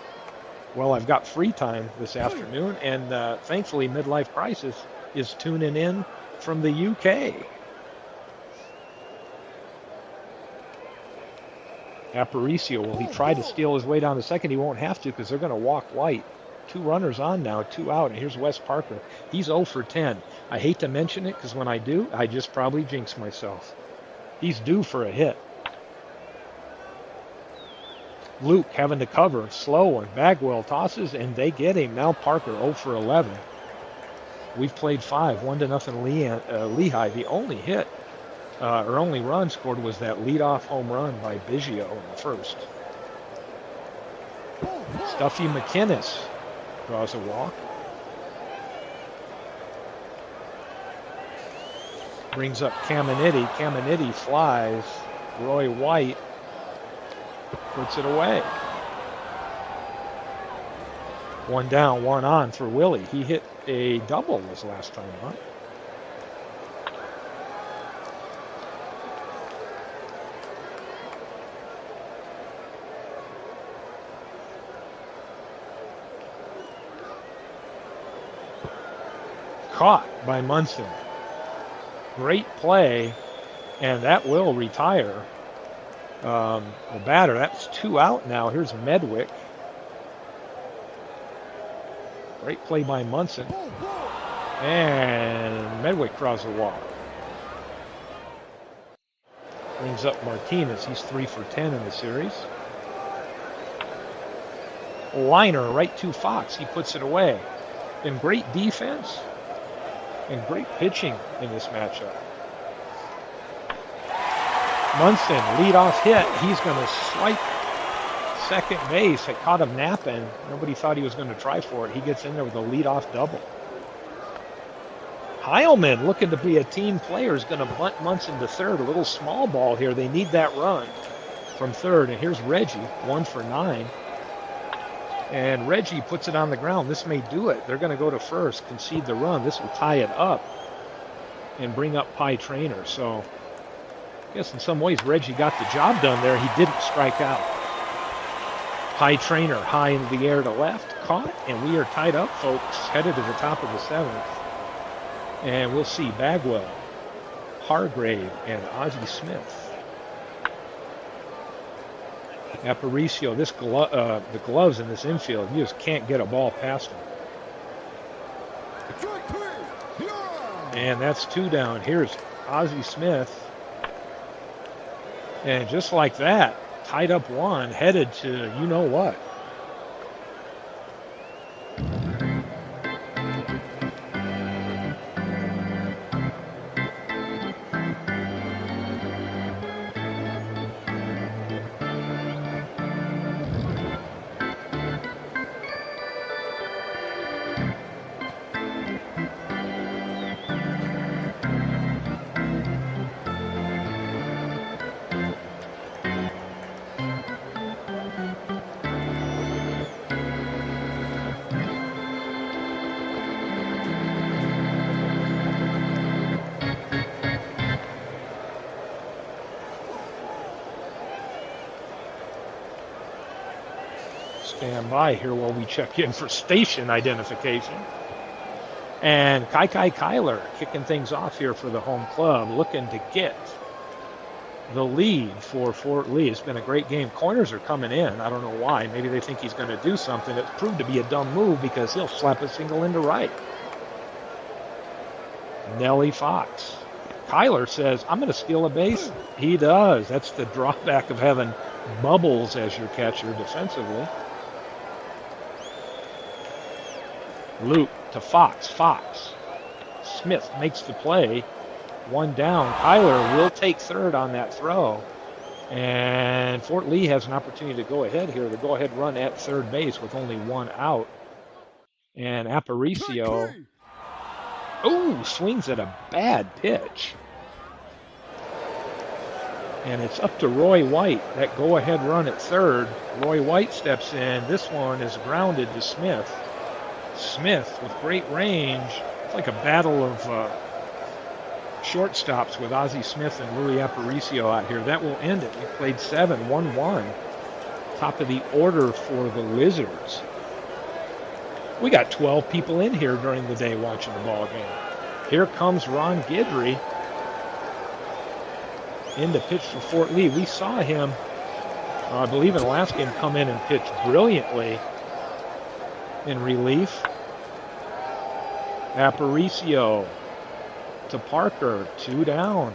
Well, I've got free time this afternoon, and thankfully Midlife Crisis is tuning in from the UK. Aparicio, will he try to steal his way down to second? He won't have to because they're going to walk White. 2 runners on now, 2 out, and here's Wes Parker. He's 0 for 10. I hate to mention it because when I do, I just probably jinx myself. He's due for a hit. Luke having to cover, slow one. Bagwell tosses, and they get him. Now Parker 0 for 11. We've played 5, 1-0 Lehigh. The only hit or only run scored was that leadoff home run by Biggio in the first. Stuffy McInnes draws a walk. Brings up Caminiti. Caminiti flies. Roy White puts it away. 1 down, 1 on for Willie. He hit a double this last time up. Caught by Munson. Great play, and that will retire the batter. That's 2 out now. Here's Medwick. Great play by Munson. And Medwick draws a walk. Brings up Martinez. He's 3 for 10 in the series. Liner right to Fox. He puts it away. And great defense and great pitching in this matchup. Munson, leadoff hit. He's going to swipe second base. It caught him napping. Nobody thought he was going to try for it. He gets in there with a leadoff double. Heilman, looking to be a team player, is going to bunt Munson to third. A little small ball here. They need that run from third. And here's Reggie, 1 for 9. And Reggie puts it on the ground. This may do it. They're going to go to first, concede the run. This will tie it up and bring up Pie Traynor. So I guess in some ways Reggie got the job done there. He didn't strike out. Pie Traynor high in the air to left, caught, and we are tied up, folks, headed to the top of the 7th. And we'll see Bagwell, Hargrave, and Ozzie Smith. Aparicio, the gloves in this infield, you just can't get a ball past them. And that's 2 down. Here's Ozzie Smith. And just like that, tied up 1, headed to you know what. Stand by here while we check in for station identification. And Kai Kyler kicking things off here for the home club, looking to get the lead for Fort Lee. It's been a great game. Corners are coming in. I don't know why. Maybe they think he's going to do something. It proved to be a dumb move because he'll slap a single into right. Nelly Fox Kyler says, I'm going to steal a base. He does. That's the drawback of having Bubbles as your catcher defensively. Luke to Fox. Fox. Smith makes the play. One down. Kyler will take third on that throw. And Fort Lee has an opportunity to go ahead here. The go-ahead run at third base with only one out. And Aparicio, swings at a bad pitch. And it's up to Roy White, that go-ahead run at third. Roy White steps in. This one is grounded to Smith. Smith with great range. It's like a battle of shortstops with Ozzie Smith and Louis Aparicio out here. That will end it. We played 7, 1-1. Top of the order for the Lizards. We got 12 people in here during the day watching the ball game. Here comes Ron Guidry in to pitch for Fort Lee. We saw him, I believe in the last game, come in and pitch brilliantly in relief. Aparicio to Parker, 2 down.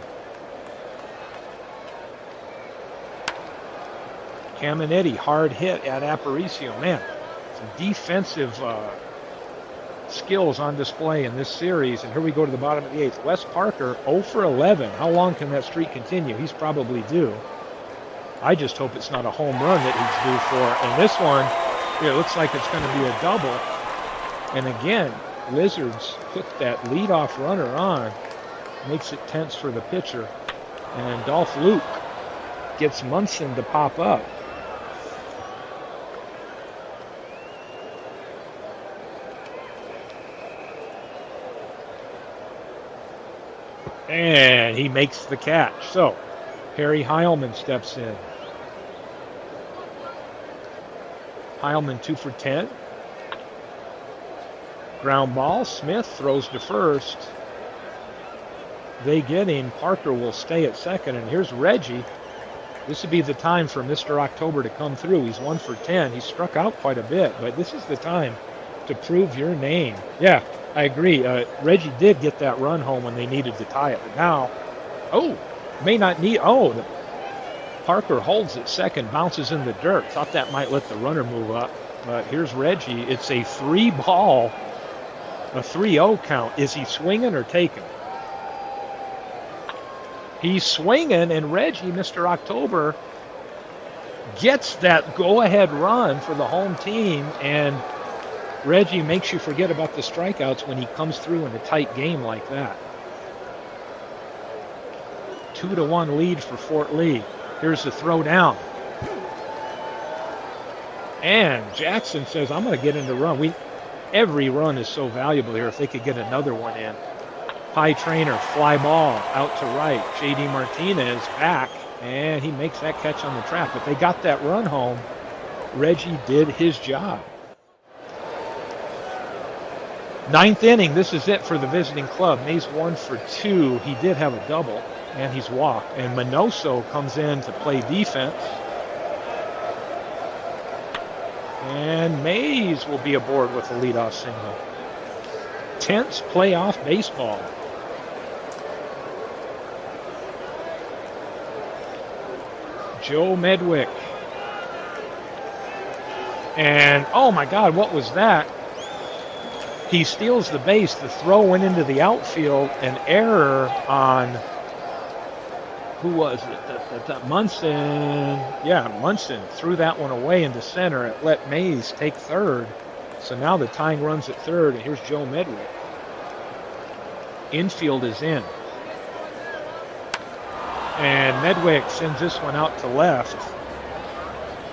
Caminetti, hard hit at Aparicio. Man, some defensive skills on display in this series. And here we go to the bottom of the 8th. Wes Parker, 0 for 11. How long can that streak continue? He's probably due. I just hope it's not a home run that he's due for. And this one, it looks like it's going to be a double. And again, Lizards put that leadoff runner on. Makes it tense for the pitcher. And Dolph Luke gets Munson to pop up. And he makes the catch. So, Harry Heilman steps in. Heilman 2 for 10. Ground ball. Smith throws to first. They get him. Parker will stay at second. And here's Reggie. This would be the time for Mr. October to come through. He's 1 for 10. He struck out quite a bit, but this is the time to prove your name. Yeah, I agree. Reggie did get that run home when they needed to tie it. But now, may not need. Parker holds at second, bounces in the dirt. Thought that might let the runner move up. But here's Reggie. It's a 3-ball, a 3-0 count. Is he swinging or taking? He's swinging, and Reggie, Mr. October, gets that go-ahead run for the home team, and Reggie makes you forget about the strikeouts when he comes through in a tight game like that. 2-1 lead for Fort Lee. Here's the throw down. And Jackson says, I'm going to get in the run. Every run is so valuable here if they could get another one in. High trainer, fly ball out to right. J.D. Martinez back, and he makes that catch on the trap. But they got that run home. Reggie did his job. 9th inning, this is it for the visiting club. Mays 1 for 2. He did have a double, and he's walked. And Minoso comes in to play defense. And Mays will be aboard with a leadoff single. Tense playoff baseball. Joe Medwick. And, oh my God, what was that? He steals the base. The throw went into the outfield. An error on, who was it? Munson. Yeah, Munson threw that one away into center. It let Mays take third. So now the tying run's at third, and here's Joe Medwick. Infield is in. And Medwick sends this one out to left.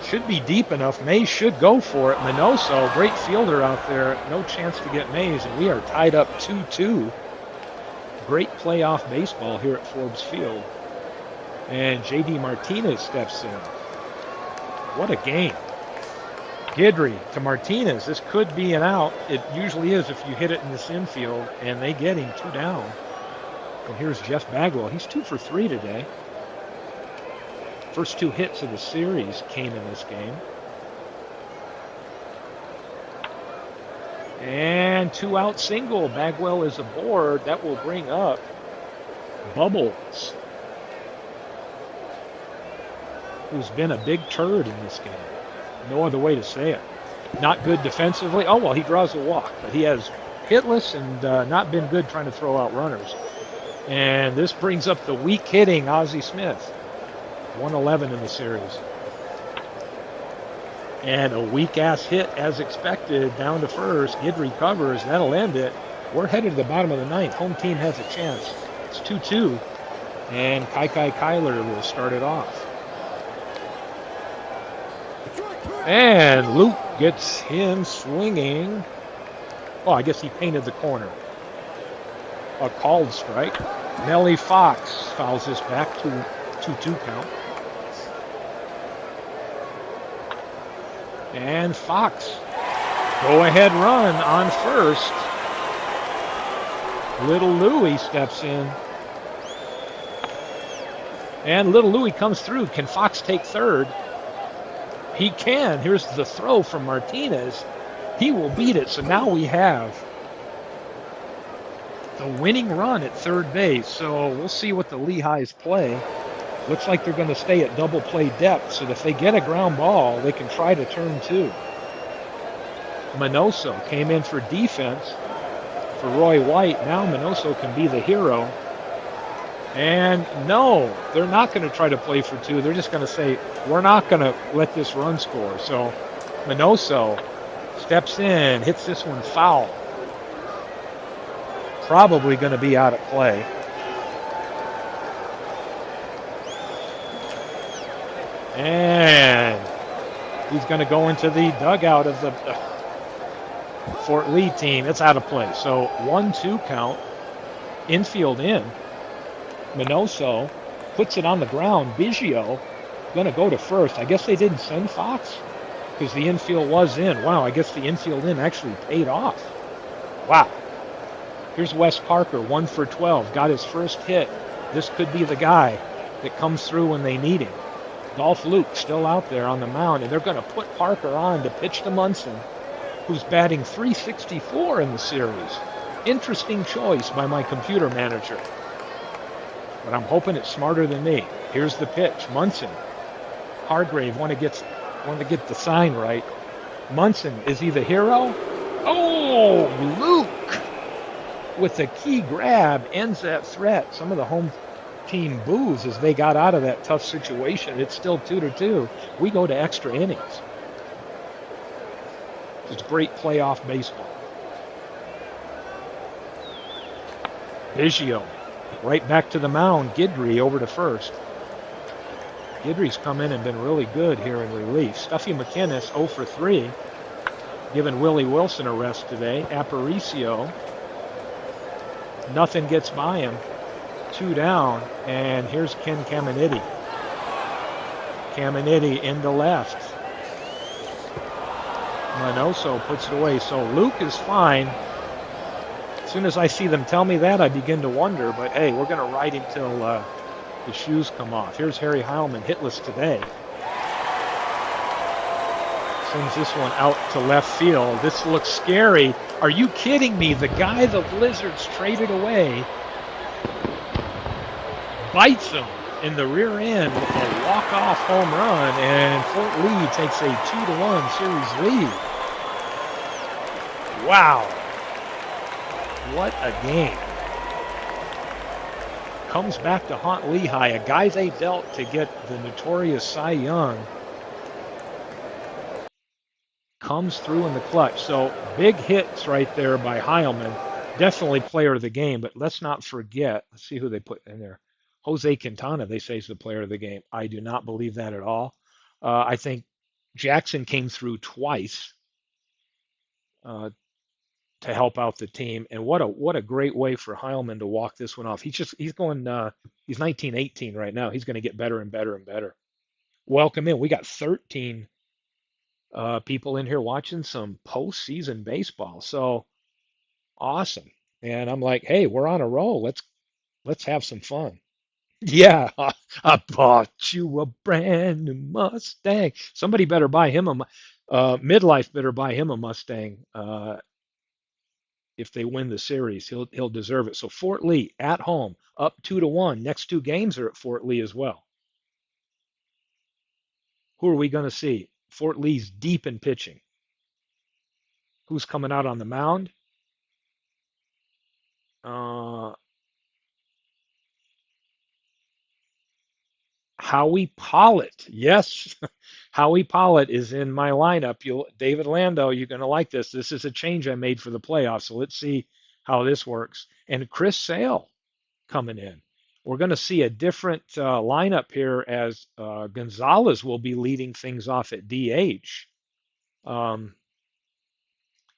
Should be deep enough. Mays should go for it. Minoso, great fielder out there. No chance to get Mays, and we are tied up 2-2. Great playoff baseball here at Forbes Field. And J.D. Martinez steps in. What a game. Guidry to Martinez. This could be an out. It usually is if you hit it in this infield, and they get him 2 down. And here's Jeff Bagwell. He's 2 for 3 today. First 2 hits of the series came in this game. And 2-out single. Bagwell is aboard. That will bring up Bubbles, who's been a big turd in this game. No other way to say it. Not good defensively. Oh, well, he draws a walk, but he has hitless and not been good trying to throw out runners. And this brings up the weak hitting Ozzie Smith. 111 in the series. And a weak ass hit as expected down to first. Guidry covers. That'll end it. We're headed to the bottom of the ninth. Home team has a chance. It's 2-2. And Kai Kyler will start it off. And Luke gets him swinging. Oh, I guess he painted the corner. A called strike. Nellie Fox fouls this back to 2-2 count. And Fox, go-ahead run on first. Little Louie steps in. And Little Louie comes through. Can Fox take third? He can. Here's the throw from Martinez. He will beat it. So now we have the winning run at third base. So we'll see what the Lehighs play. Looks like they're going to stay at double play depth, so that if they get a ground ball, they can try to turn two. Minoso came in for defense for Roy White. Now Minoso can be the hero. And no, they're not going to try to play for two. They're just going to say, we're not going to let this run score. So Minoso steps in, hits this one foul. Probably going to be out of play. And he's going to go into the dugout of the Fort Lee team. It's out of play. So 1-2 count. Infield in. Minoso puts it on the ground. Biggio going to go to first. I guess they didn't send Fox because the infield was in. Wow, I guess the infield in actually paid off. Wow. Here's Wes Parker, 1 for 12. Got his first hit. This could be the guy that comes through when they need him. Dolph Luke still out there on the mound, and they're going to put Parker on to pitch to Munson, who's batting .364 in the series. Interesting choice by my computer manager. But I'm hoping it's smarter than me. Here's the pitch. Munson. Hargrave want to get the sign right. Munson, is he the hero? Oh, Luke with the key grab ends that threat. Some of the home team boos as they got out of that tough situation. It's still 2-2. We go to extra innings. It's great playoff baseball. Biggio right back to the mound. Guidry over to first. Guidry's come in and been really good here in relief. Stuffy McInnes 0 for 3. Giving Willie Wilson a rest today. Aparicio. Nothing gets by him. 2 down, and here's Ken Caminiti. Caminiti into left. Minoso puts it away, so Luke is fine. As soon as I see them tell me that, I begin to wonder, but hey, we're going to ride him till the shoes come off. Here's Harry Heilman, hitless today. Sends this one out to left field. This looks scary. Are you kidding me? The guy the Blizzards traded away bites him in the rear end with a walk-off home run, and Fort Lee takes a 2-1 series lead. Wow. What a game. Comes back to haunt Lehigh, a guy they dealt to get the notorious Cy Young. Comes through in the clutch. So big hits right there by Heilman. Definitely player of the game, but let's not forget, let's see who they put in there. Jose Quintana, they say, is the player of the game. I do not believe that at all. I think Jackson came through twice to help out the team, and what a great way for Heilman to walk this one off. He's 19-18 right now. He's going to get better and better and better. Welcome in. We got 13 people in here watching some postseason baseball. So awesome. And I'm like, hey, we're on a roll. Let's have some fun. Yeah, I bought you a brand new Mustang. Somebody better buy him midlife better buy him a Mustang. if they win the series. He'll deserve it. So Fort Lee at home, up 2-1. Next two games are at Fort Lee as well. Who are we going to see? Fort Lee's deep in pitching. Who's coming out on the mound? Uh, Howie Pollitt. Yes, Howie Pollitt is in my lineup. David Lando, you're going to like this. This is a change I made for the playoffs. So let's see how this works. And Chris Sale coming in. We're going to see a different lineup here as Gonzalez will be leading things off at DH.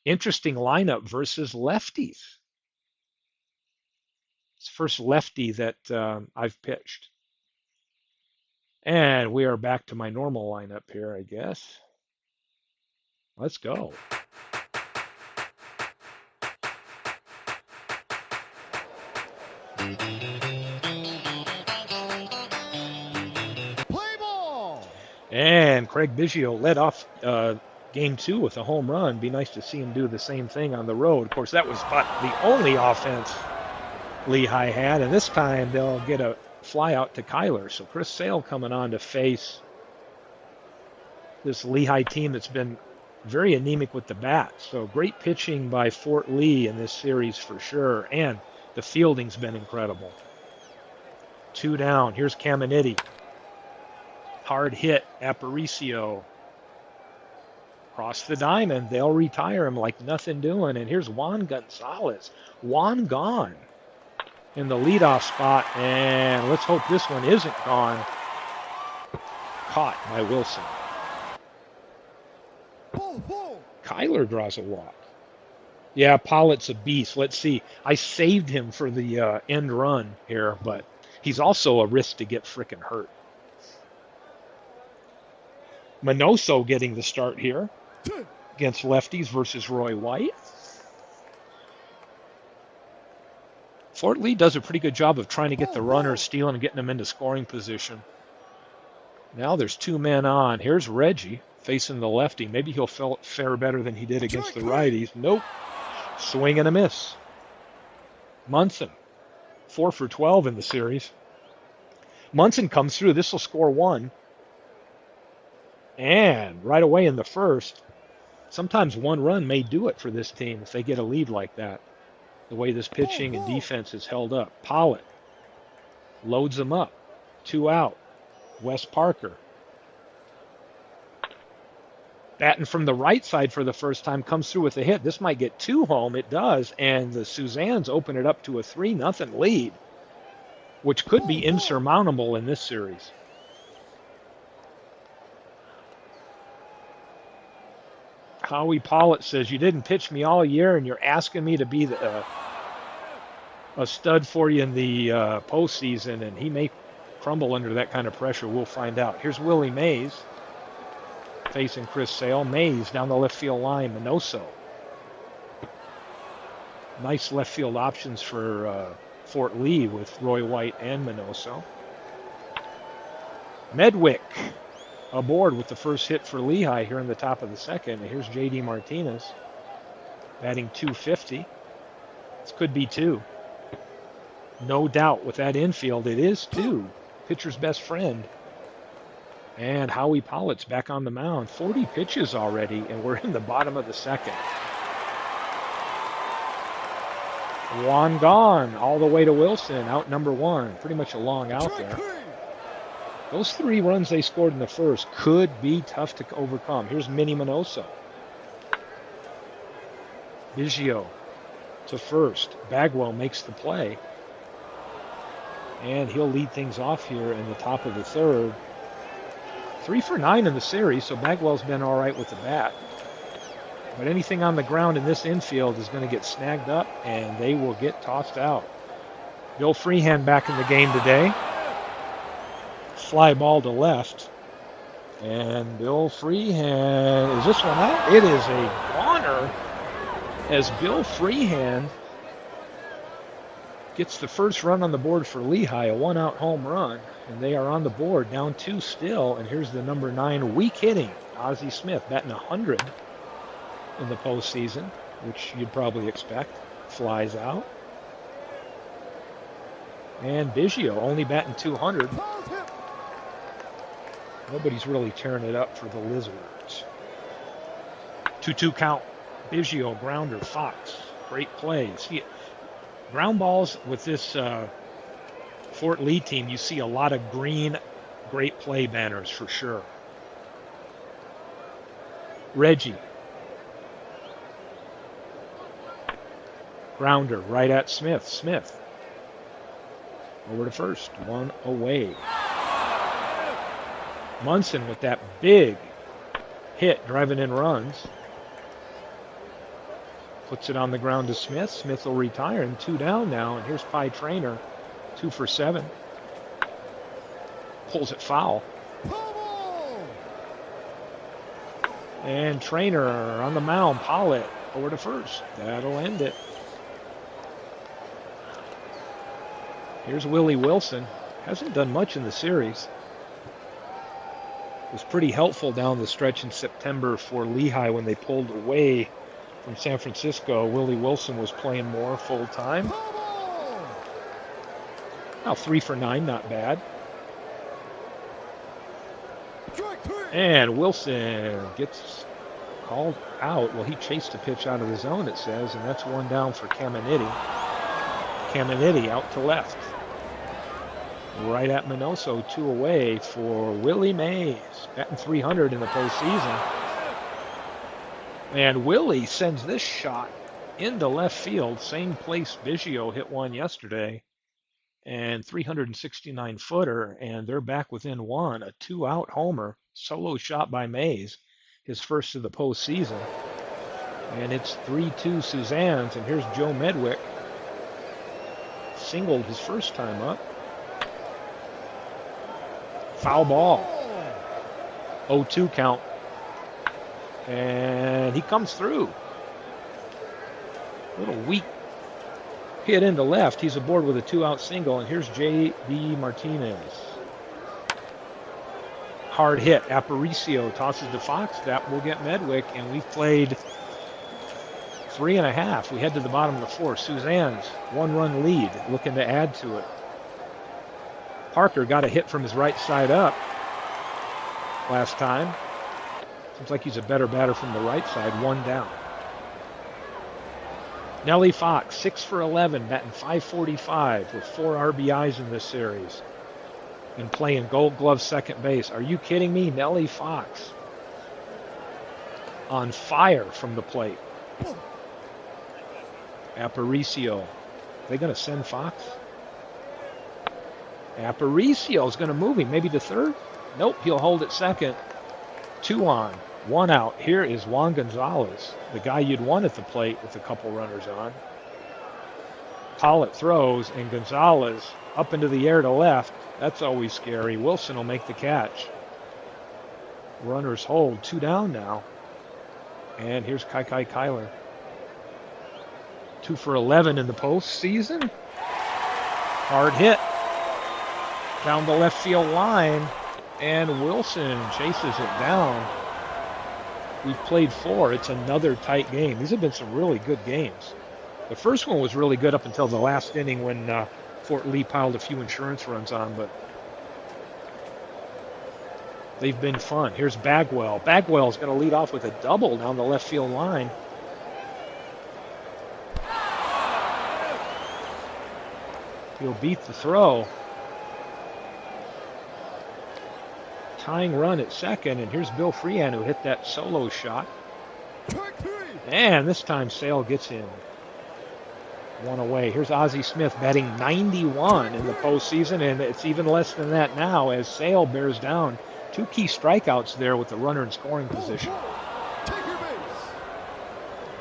Interesting lineup versus lefties. It's the first lefty that I've pitched. And we are back to my normal lineup here, I guess. Let's go. Play ball! And Craig Biggio led off game two with a home run. Be nice to see him do the same thing on the road. Of course, that was about the only offense Lehigh had, and this time they'll get a fly out to Kyler. So Chris Sale coming on to face this Lehigh team that's been very anemic with the bat. So great pitching by Fort Lee in this series for sure, and the fielding's been incredible. 2 down. Here's Caminiti. Hard hit, Aparicio. Cross the diamond. They'll retire him like nothing doing. And here's Juan Gonzalez. Juan gone in the leadoff spot. And let's hope this one isn't gone. Caught by Wilson. Kyler draws a walk. Yeah, Pollitt's a beast. Let's see. I saved him for the end run here, but he's also a risk to get frickin' hurt. Minoso getting the start here against lefties versus Roy White. Fort Lee does a pretty good job of trying to get the runners stealing and getting them into scoring position. Now there's 2 men on. Here's Reggie facing the lefty. Maybe he'll fare better than he did against the righties. Nope. Swing and a miss. Munson, 4 for 12 in the series. Munson comes through. This will score 1. And right away in the first, sometimes 1 run may do it for this team if they get a lead like that. The way this pitching and defense is held up. Pollitt loads them up. 2 out. Wes Parker. Batting from the right side for the first time, comes through with a hit. This might get 2 home. It does. And the Suzannes open it up to a 3-0 lead, which could be insurmountable in this series. Howie Pollitt says, you didn't pitch me all year, and you're asking me to be a stud for you in the postseason, and he may crumble under that kind of pressure. We'll find out. Here's Willie Mays facing Chris Sale. Mays down the left field line. Minoso. Nice left field options for Fort Lee with Roy White and Minoso. Medwick aboard with the first hit for Lehigh here in the top of the second. And here's J.D. Martinez batting .250. This could be 2. No doubt with that infield, it is 2. Pitcher's best friend. And Howie Pollitt's back on the mound. 40 pitches already, and we're in the bottom of the second. One gone all the way to Wilson, out number 1. Pretty much a long out there. Those 3 runs they scored in the first could be tough to overcome. Here's Minnie Minoso. Biggio to first. Bagwell makes the play. And he'll lead things off here in the top of the third. 3 for 9 in the series, so Bagwell's been all right with the bat. But anything on the ground in this infield is going to get snagged up, and they will get tossed out. Bill Freehand back in the game today. Fly ball to left. And Bill Freehand, is this one out? It is a goner as Bill Freehand gets the first run on the board for Lehigh, a 1-out home run. And they are on the board, down 2 still. And here's the number 9 weak hitting, Ozzie Smith, batting 100 in the postseason. which you'd probably expect. Flies out. And Biggio only batting 200. Nobody's really tearing it up for the Lizards. 2-2 count. Biggio, grounder, Fox. Great plays. Ground balls with this Fort Lee team, you see a lot of green, great play banners for sure. Reggie. Grounder right at Smith. Smith. Over to first. One away. Munson with that big hit, driving in runs. Puts it on the ground to Smith. Smith will retire, and 2 down now. And here's Pie Trainer, 2 for 7. Pulls it foul. And Trainer on the mound. Pollitt over to first. That'll end it. Here's Willie Wilson. Hasn't done much in the series. Was pretty helpful down the stretch in September for Lehigh when they pulled away from San Francisco. Willie Wilson was playing more full time. Now 3 for 9, not bad. And Wilson gets called out. Well, he chased the pitch out of the zone, it says, and that's 1 down for Caminiti. Caminiti out to left. Right at Minoso, 2 away for Willie Mays, batting 300 in the postseason. And Willie sends this shot into left field, same place Biggio hit one yesterday, and 369-footer, and they're back within 1. A 2-out homer, solo shot by Mays, his first of the postseason. And it's 3-2 Suzanne's, and here's Joe Medwick. Singled his first time up. Foul ball. 0-2 count. And he comes through. Little weak hit into left. He's aboard with a 2-out single. And here's J.D. Martinez. Hard hit. Aparicio tosses to Fox. That will get Medwick. And we've played 3.5. We head to the bottom of the 4th. Suzanne's 1-run lead. Looking to add to it. Parker got a hit from his right side up last time. Seems like he's a better batter from the right side. 1 down. Nellie Fox, 6 for 11, batting .545 with 4 RBIs in this series. And playing Gold Glove second base. Are you kidding me? Nellie Fox on fire from the plate. Aparicio. Are they going to send Fox? Aparicio is going to move him, maybe to third? Nope, he'll hold at second. 2 on, 1 out. Here is Juan Gonzalez, the guy you'd want at the plate with a couple runners on. Pollitt throws, and Gonzalez up into the air to left. That's always scary. Wilson will make the catch. Runners hold, 2 down now. And here's Kai Kyler. 2 for 11 in the postseason. Hard hit. Down the left field line, and Wilson chases it down. We've played 4. It's another tight game. These have been some really good games. The first one was really good up until the last inning when Fort Lee piled a few insurance runs on, but they've been fun. Here's Bagwell. Bagwell's going to lead off with a double down the left field line. He'll beat the throw. Tying run at second, and here's Bill Freehan who hit that solo shot. And this time Sale gets in. 1 away. Here's Ozzie Smith batting .91 in the postseason, and it's even less than that now as Sale bears down. 2 key strikeouts there with the runner in scoring position.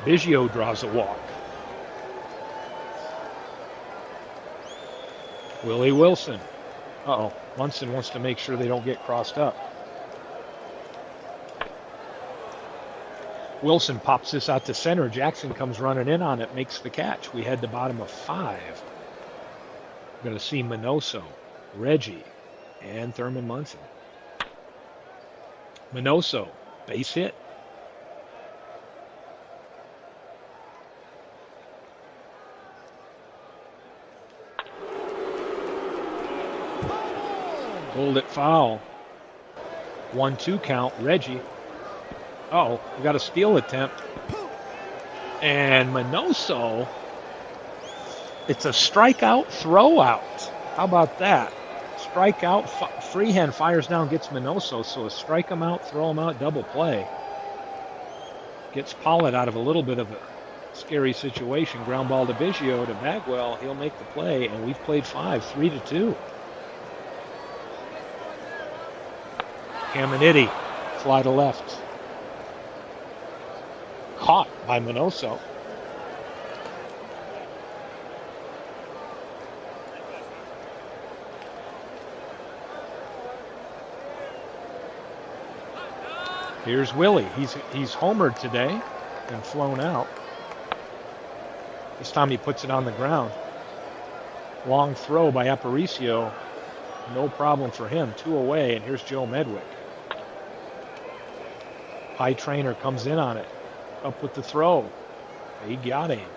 Biggio draws a walk. Willie Wilson. Uh-oh. Munson wants to make sure they don't get crossed up. Wilson pops this out to center. Jackson comes running in on it, makes the catch. We head to bottom of 5. We're going to see Minoso, Reggie, and Thurman Munson. Minoso, base hit. Pulled it foul. 1-2 count. Reggie. Oh, we got a steal attempt. And Minoso, it's a strikeout throw out. How about that? Strikeout, Freehand fires down, gets Minoso, so a strike him out, throw him out, double play. Gets Pollitt out of a little bit of a scary situation. Ground ball to Biggio to Bagwell. He'll make the play, and we've played 5, 3-2. Caminiti, fly to left. Caught by Minoso. Here's Willie. He's homered today and flown out. This time he puts it on the ground. Long throw by Aparicio. No problem for him. 2 away, and here's Joe Medwick. High Trainer comes in on it. Up with the throw. He got him.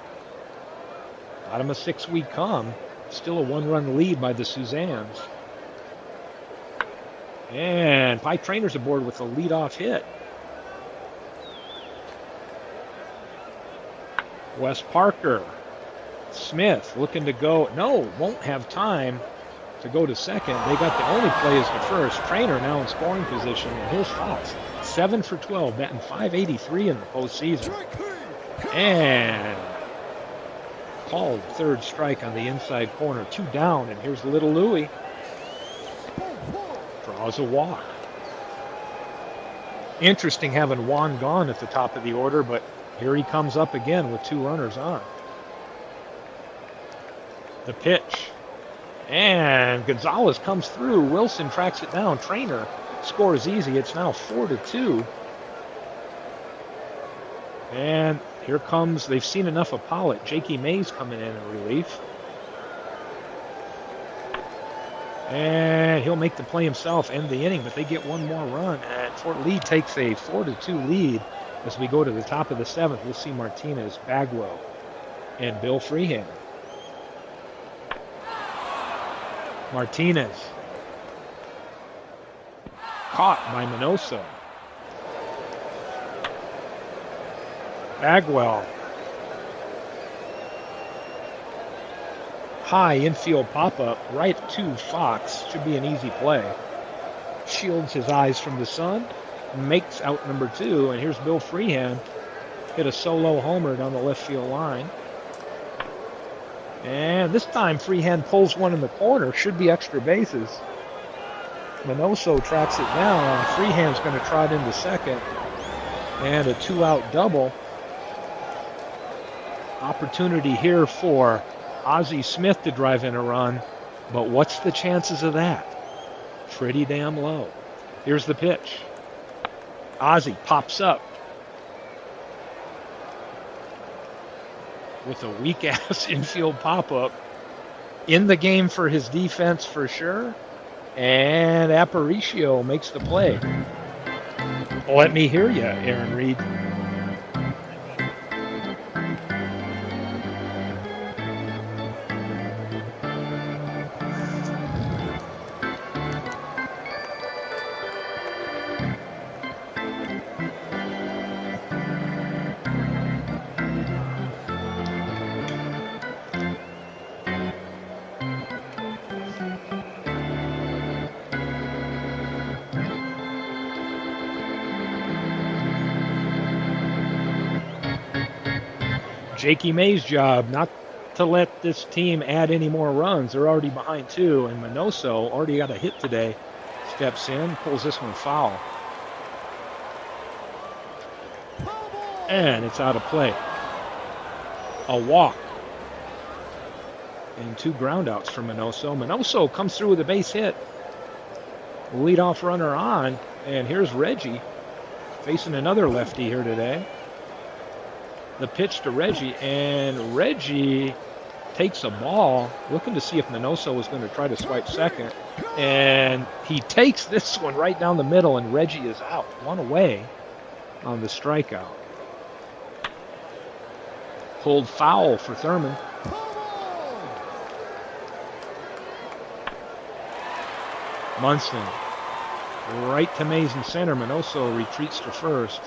Got him a 6-week come. Still a 1-run lead by the Suzannes. And Pie Trainer's aboard with a leadoff hit. Wes Parker. Smith looking to go. No, won't have time to go to second. They got the only play is to first. Trainer now in scoring position. And here's Fox. 7 for 12, batting .583 in the postseason. And called third strike on the inside corner. 2 down, and here's Little Louie. Draws a walk. Interesting having Juan gone at the top of the order, but here he comes up again with 2 runners on. The pitch. And Gonzalez comes through. Wilson tracks it down. Trainer scores easy. It's now 4-2. And here comes, they've seen enough of Pollitt. Jakey Mays coming in relief. And he'll make the play himself, end the inning, but they get 1 more run. And Fort Lee takes a 4-2 lead as we go to the top of the 7th. We'll see Martinez, Bagwell, and Bill Freehand. Martinez. Caught by Minoso. Bagwell. High infield pop-up right to Fox. Should be an easy play. Shields his eyes from the sun. Makes out number 2. And here's Bill Freehand. Hit a solo homer down the left field line. And this time Freehand pulls one in the corner. Should be extra bases. Minoso tracks it down. Freehand's going to trot into second. And a 2-out double. Opportunity here for Ozzie Smith to drive in a run. But what's the chances of that? Pretty damn low. Here's the pitch. Ozzie pops up with a weak-ass infield pop-up. In the game for his defense for sure. And Aparicio makes the play. Let me hear you, Aaron Reed. Jakey Mays' job, not to let this team add any more runs. They're already behind 2, and Minoso already got a hit today. Steps in, pulls this one foul. And it's out of play. A walk. And 2 groundouts for Minoso. Minoso comes through with a base hit. Leadoff runner on, and here's Reggie facing another lefty here today. The pitch to Reggie, and Reggie takes a ball, looking to see if Minoso was going to try to swipe second, and he takes this one right down the middle, and Reggie is out. 1 away on the strikeout. Pulled foul for Thurman. Munson right to Mays in center. Minoso retreats to first.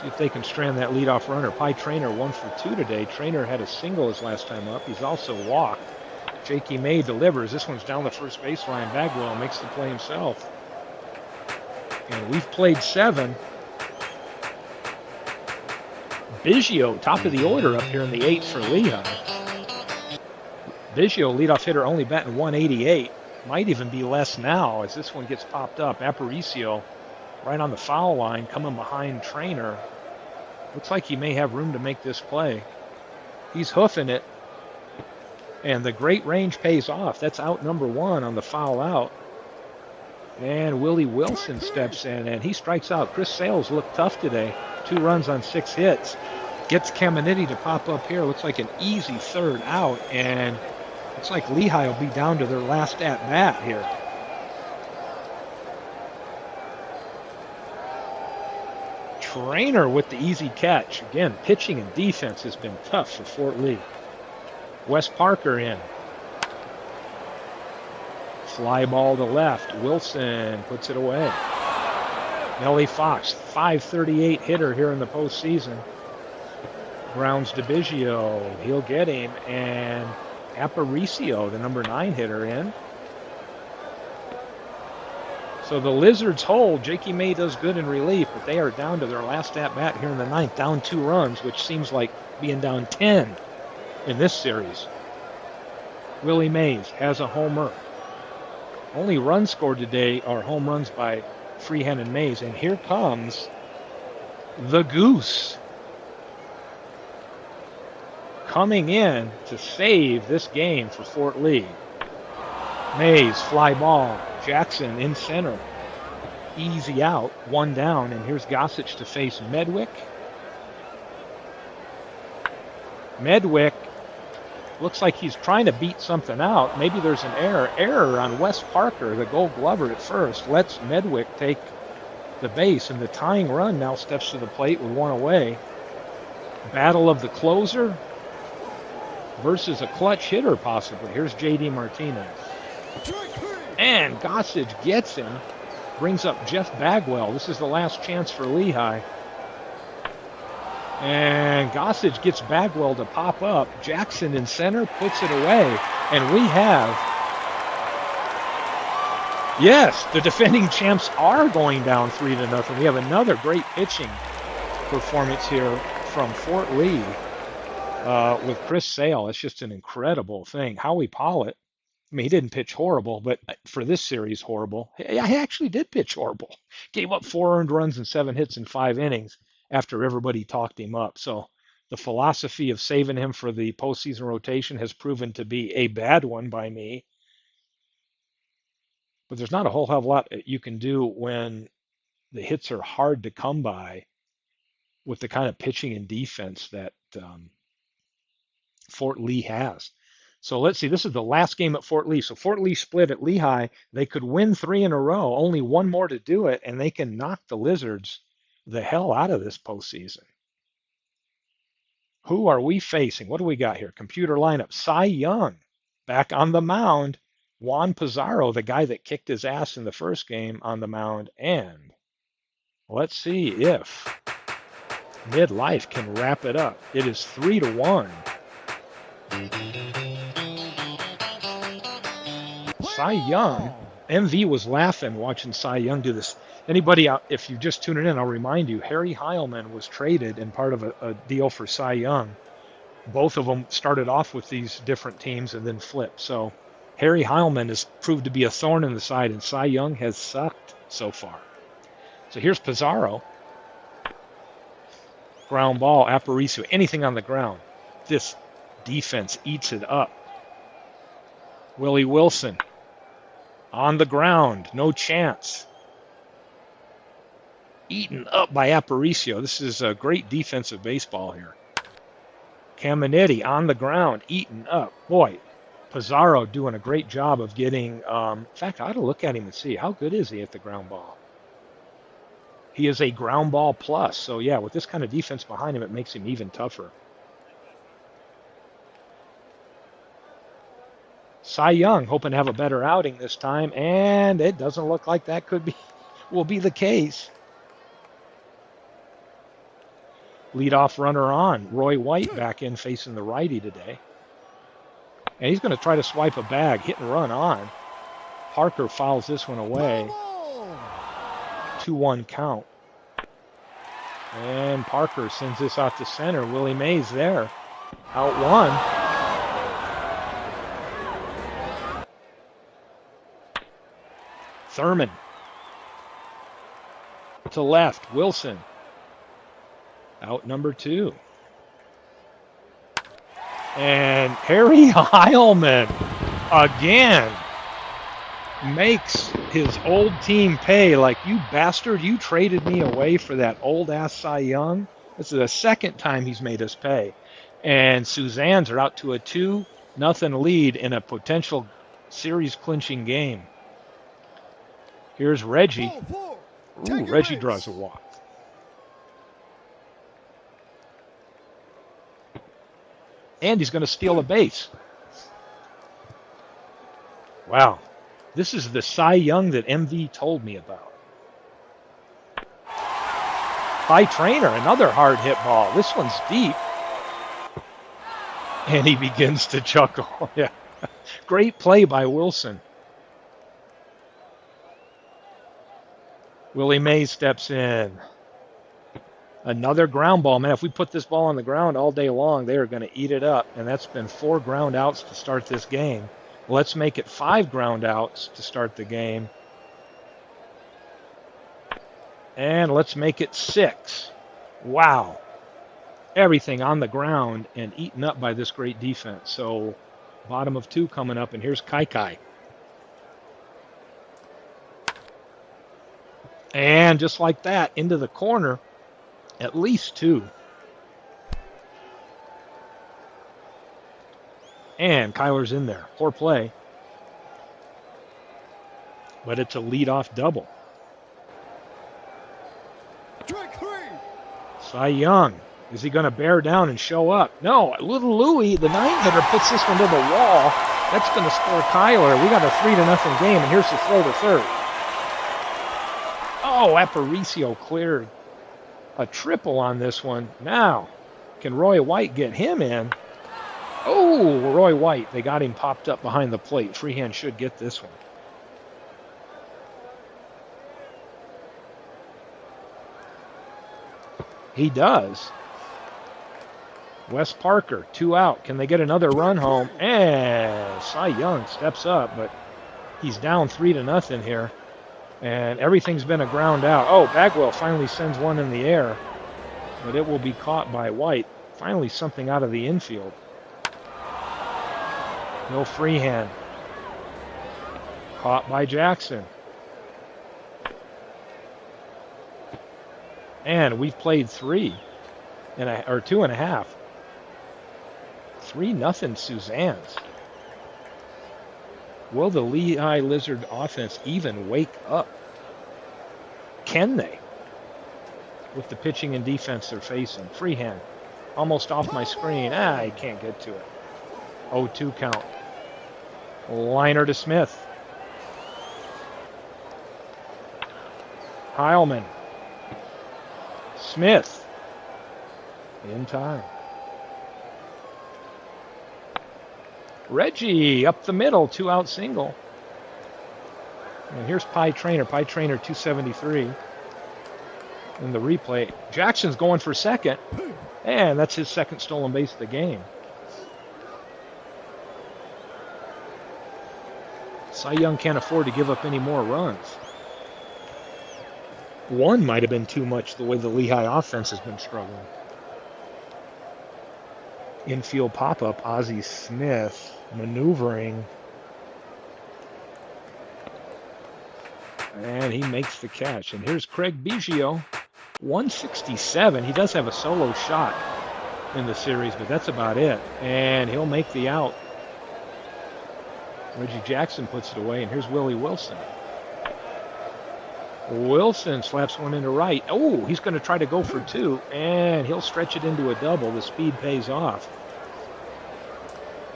See if they can strand that leadoff runner. Pie Trainer 1 for 2 today. Trainer had a single his last time up. He's also walked. Jakey May delivers. This one's down the first baseline. Bagwell makes the play himself. And we've played 7. Biggio, top of the order up here in the 8th for Lehigh. Biggio, leadoff hitter, only batting 188. Might even be less now as this one gets popped up. Aparicio right on the foul line, coming behind Trainer. Looks like he may have room to make this play. He's hoofing it. And the great range pays off. That's out number 1 on the foul out. And Willie Wilson steps in, and he strikes out. Chris Sales looked tough today. 2 runs on 6 hits. Gets Caminiti to pop up here. Looks like an easy third out, and looks like Lehigh will be down to their last at-bat here. Trainer with the easy catch. Again, pitching and defense has been tough for Fort Lee. Wes Parker in. Fly ball to left. Wilson puts it away. Nellie Fox, 538 hitter here in the postseason. Grounds to Biggio. He'll get him. And Aparicio, the number 9 hitter, in. So the Lizards hold. Jakey May does good in relief, but they are down to their last at-bat here in the 9th. Down 2 runs, which seems like being down 10 in this series. Willie Mays has a homer. Only runs scored today are home runs by Freehan and Mays. And here comes the Goose. Coming in to save this game for Fort Lee. Mays, fly ball. Jackson in center. Easy out, 1 down. And here's Gossage to face Medwick. Medwick looks like he's trying to beat something out. Maybe there's an error on Wes Parker, the Gold Glover at first. Lets Medwick take the base, and the tying run now steps to the plate with 1 away. Battle of the closer versus a clutch hitter, possibly. Here's J.D. Martinez. And Gossage gets him. Brings up Jeff Bagwell. This is the last chance for Lehigh. And Gossage gets Bagwell to pop up. Jackson in center puts it away. And we have, yes, the defending champs are going down 3-0. We have another great pitching performance here from Fort Lee with Chris Sale. It's just an incredible thing. Howie Pollitt, I mean, he didn't pitch horrible, but for this series, horrible. He actually did pitch horrible. Gave up 4 earned runs and 7 hits in 5 innings. After everybody talked him up. So the philosophy of saving him for the postseason rotation has proven to be a bad one by me. But there's not a whole hell of a lot you can do when the hits are hard to come by with the kind of pitching and defense that Fort Lee has. So let's see, this is the last game at Fort Lee. So Fort Lee split at Lehigh. They could win 3 in a row, only 1 more to do it, and they can knock the Lizards the hell out of this postseason. Who are we facing? What do we got here? Computer lineup. Cy Young back on the mound. Juan Pizarro, the guy that kicked his ass in the first game, on the mound. And let's see if Midlife can wrap it up. It is 3-1. Cy Young, MV was laughing watching Cy Young do this. Anybody out, if you're just tuning in, I'll remind you, Harry Heilman was traded and part of a deal for Cy Young. Both of them started off with these different teams and then flipped. So Harry Heilman has proved to be a thorn in the side, and Cy Young has sucked so far. So here's Pizarro. Ground ball, Aparicio, anything on the ground. This defense eats it up. Willie Wilson on the ground, no chance. Eaten up by Aparicio. This is a great defensive baseball here. Caminiti on the ground, eaten up. Boy, Pizarro doing a great job of getting, in fact, I ought to look at him and see, how good is he at the ground ball? He is a ground ball plus. So, yeah, with this kind of defense behind him, it makes him even tougher. Cy Young hoping to have a better outing this time, and it doesn't look like that will be the case. Leadoff runner on. Roy White back in facing the righty today. And he's going to try to swipe a bag, hit and run on. Parker fouls this one away. 2-1 count. And Parker sends this out to center. Willie Mays there. Out one. Thurman. To left. Wilson. Out number 2. And Harry Heilman again makes his old team pay. Like, you bastard, you traded me away for that old-ass Cy Young. This is the second time he's made us pay. And Suzanne's are out to a 2-0 lead in a potential series-clinching game. Here's Reggie. Ooh, Reggie draws a walk. And he's going to steal a base. Wow. This is the Cy Young that MV told me about. By Trainer, another hard hit ball. This one's deep. And he begins to chuckle. Yeah. Great play by Wilson. Willie Mays steps in. Another ground ball. Man, if we put this ball on the ground all day long, they are going to eat it up. And that's been 4 ground outs to start this game. Let's make it 5 ground outs to start the game. And let's make it 6. Wow. Everything on the ground and eaten up by this great defense. So bottom of 2 coming up, and here's Kai. And just like that, into the corner, at least 2. And Kyler's in there. Poor play. But it's a leadoff double. Cy Young. Is he going to bear down and show up? No. Little Louie, the 9-hitter, puts this one to the wall. That's going to score Kyler. We got a 3-0 game, and here's the throw to third. Oh, Aparicio cleared a triple on this one. Now, can Roy White get him in? Oh, Roy White. They got him popped up behind the plate. Freehand should get this one. He does. Wes Parker, 2 out. Can they get another run home? And Cy Young steps up, but he's down 3-0 here. And everything's been a ground out. Oh, Bagwell finally sends one in the air, but it will be caught by White. Finally something out of the infield. No freehand. Caught by Jackson. And we've played 3 or 2.5. 3-0 Suzanne's. Will the Lehigh Lizard offense even wake up? Can they? With the pitching and defense they're facing. Freehand. Almost off my screen. I can't get to it. 0-2 count. Liner to Smith. Heilman. Smith. In time. Reggie up the middle, 2-out single. And here's Pie Trainer 273. In the replay, Jackson's going for second, and that's his second stolen base of the game. Cy Young can't afford to give up any more runs. 1 might have been too much the way the Lehigh offense has been struggling. Infield pop-up, Ozzie Smith maneuvering. And he makes the catch. And here's Craig Biggio, 167. He does have a solo shot in the series, but that's about it. And he'll make the out. Reggie Jackson puts it away, and here's Willie Wilson. Wilson slaps one into right. Oh, he's going to try to go for 2, and he'll stretch it into a double. The speed pays off.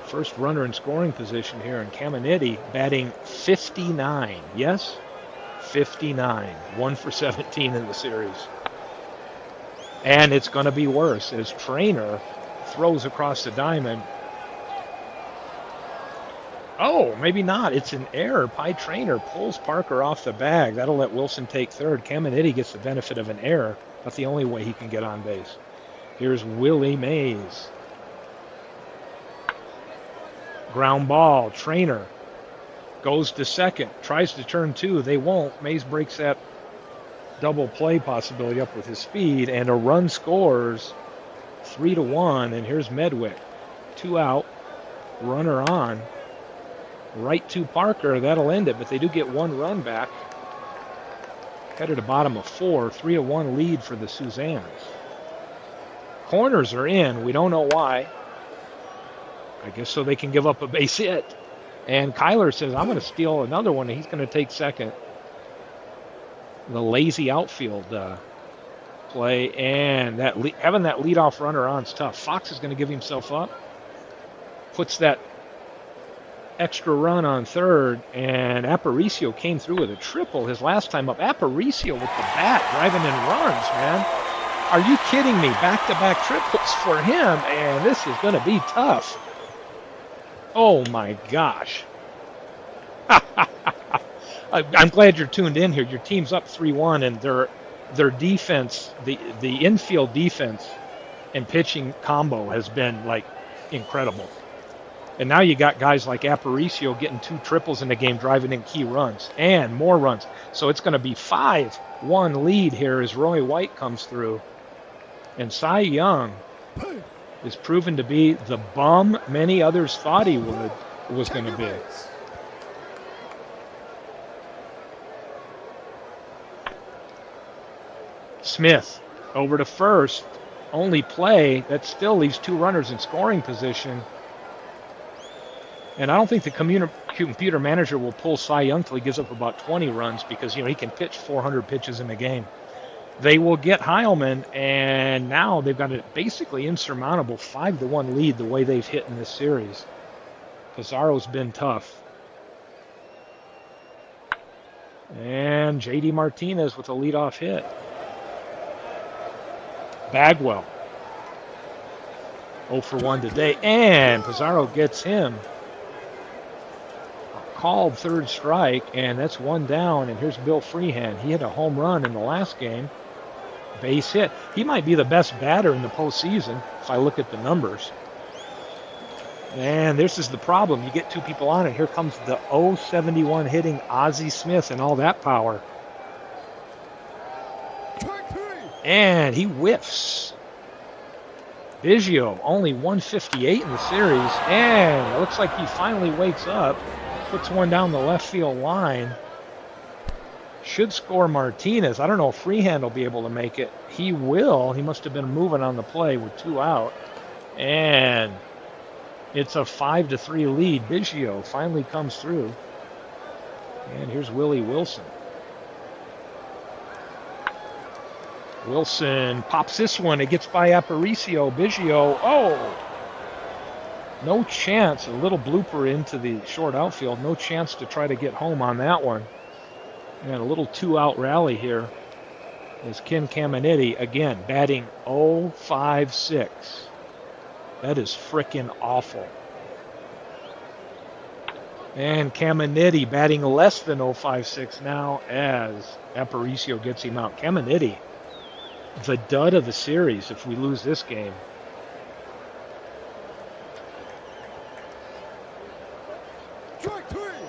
First runner in scoring position here, and Caminiti batting 59. Yes, 59. 1 for 17 in the series. And it's going to be worse as Trainer throws across the diamond. Oh, maybe not. It's an error. Pie Trainer pulls Parker off the bag. That'll let Wilson take third. Caminiti gets the benefit of an error. That's the only way he can get on base. Here's Willie Mays. Ground ball. Trainer goes to second. Tries to turn two. They won't. Mays breaks that double play possibility up with his speed, and a run scores 3-1. And here's Medwick. 2 out. Runner on. Right to Parker. That'll end it, but they do get 1 run back. Headed to bottom of 4. 3-1 lead for the Suzanes. Corners are in. We don't know why. I guess so they can give up a base hit. And Kyler says, I'm going to steal another one, and he's going to take second. The lazy outfield play, and having that leadoff runner on is tough. Fox is going to give himself up. Puts that extra run on third, and Aparicio came through with a triple his last time up. Aparicio with the bat driving in runs, man. Are you kidding me? Back-to-back triples for him, and this is going to be tough. Oh my gosh. I'm glad you're tuned in here. Your team's up 3-1, and their defense, the infield defense and pitching combo has been like incredible. And now you got guys like Aparicio getting 2 triples in the game, driving in key runs and more runs. So it's going to be 5-1 lead here as Roy White comes through. And Cy Young is proven to be the bum many others thought he was going to be. Smith over to first. Only play. That still leaves 2 runners in scoring position. And I don't think the computer manager will pull Cy Young till he gives up about 20 runs because, he can pitch 400 pitches in a game. They will get Heilman, and now they've got a basically insurmountable 5-1 lead the way they've hit in this series. Pizarro's been tough. And J.D. Martinez with a leadoff hit. Bagwell 0 for 1 today, and Pizarro gets him. Called third strike, and that's 1 down, and here's Bill Freehand. He hit a home run in the last game. Base hit. He might be the best batter in the postseason if I look at the numbers. And this is the problem. You get 2 people on it. Here comes the 0-71 hitting Ozzie Smith and all that power. And he whiffs. Biggio only 158 in the series, and it looks like he finally wakes up. Puts one down the left field line. Should score Martinez. I don't know if Freehand will be able to make it. He will. He must have been moving on the play with 2 out. And it's a 5-3 lead. Biggio finally comes through. And here's Willie Wilson. Wilson pops this one. It gets by Aparicio. Biggio. Oh! No chance. A little blooper into the short outfield. No chance to try to get home on that one. And a little 2-out rally here is Ken Caminiti, again, batting 0-5-6. That is frickin' awful. And Caminiti batting less than 0-5-6 now as Aparicio gets him out. Caminiti, the dud of the series if we lose this game.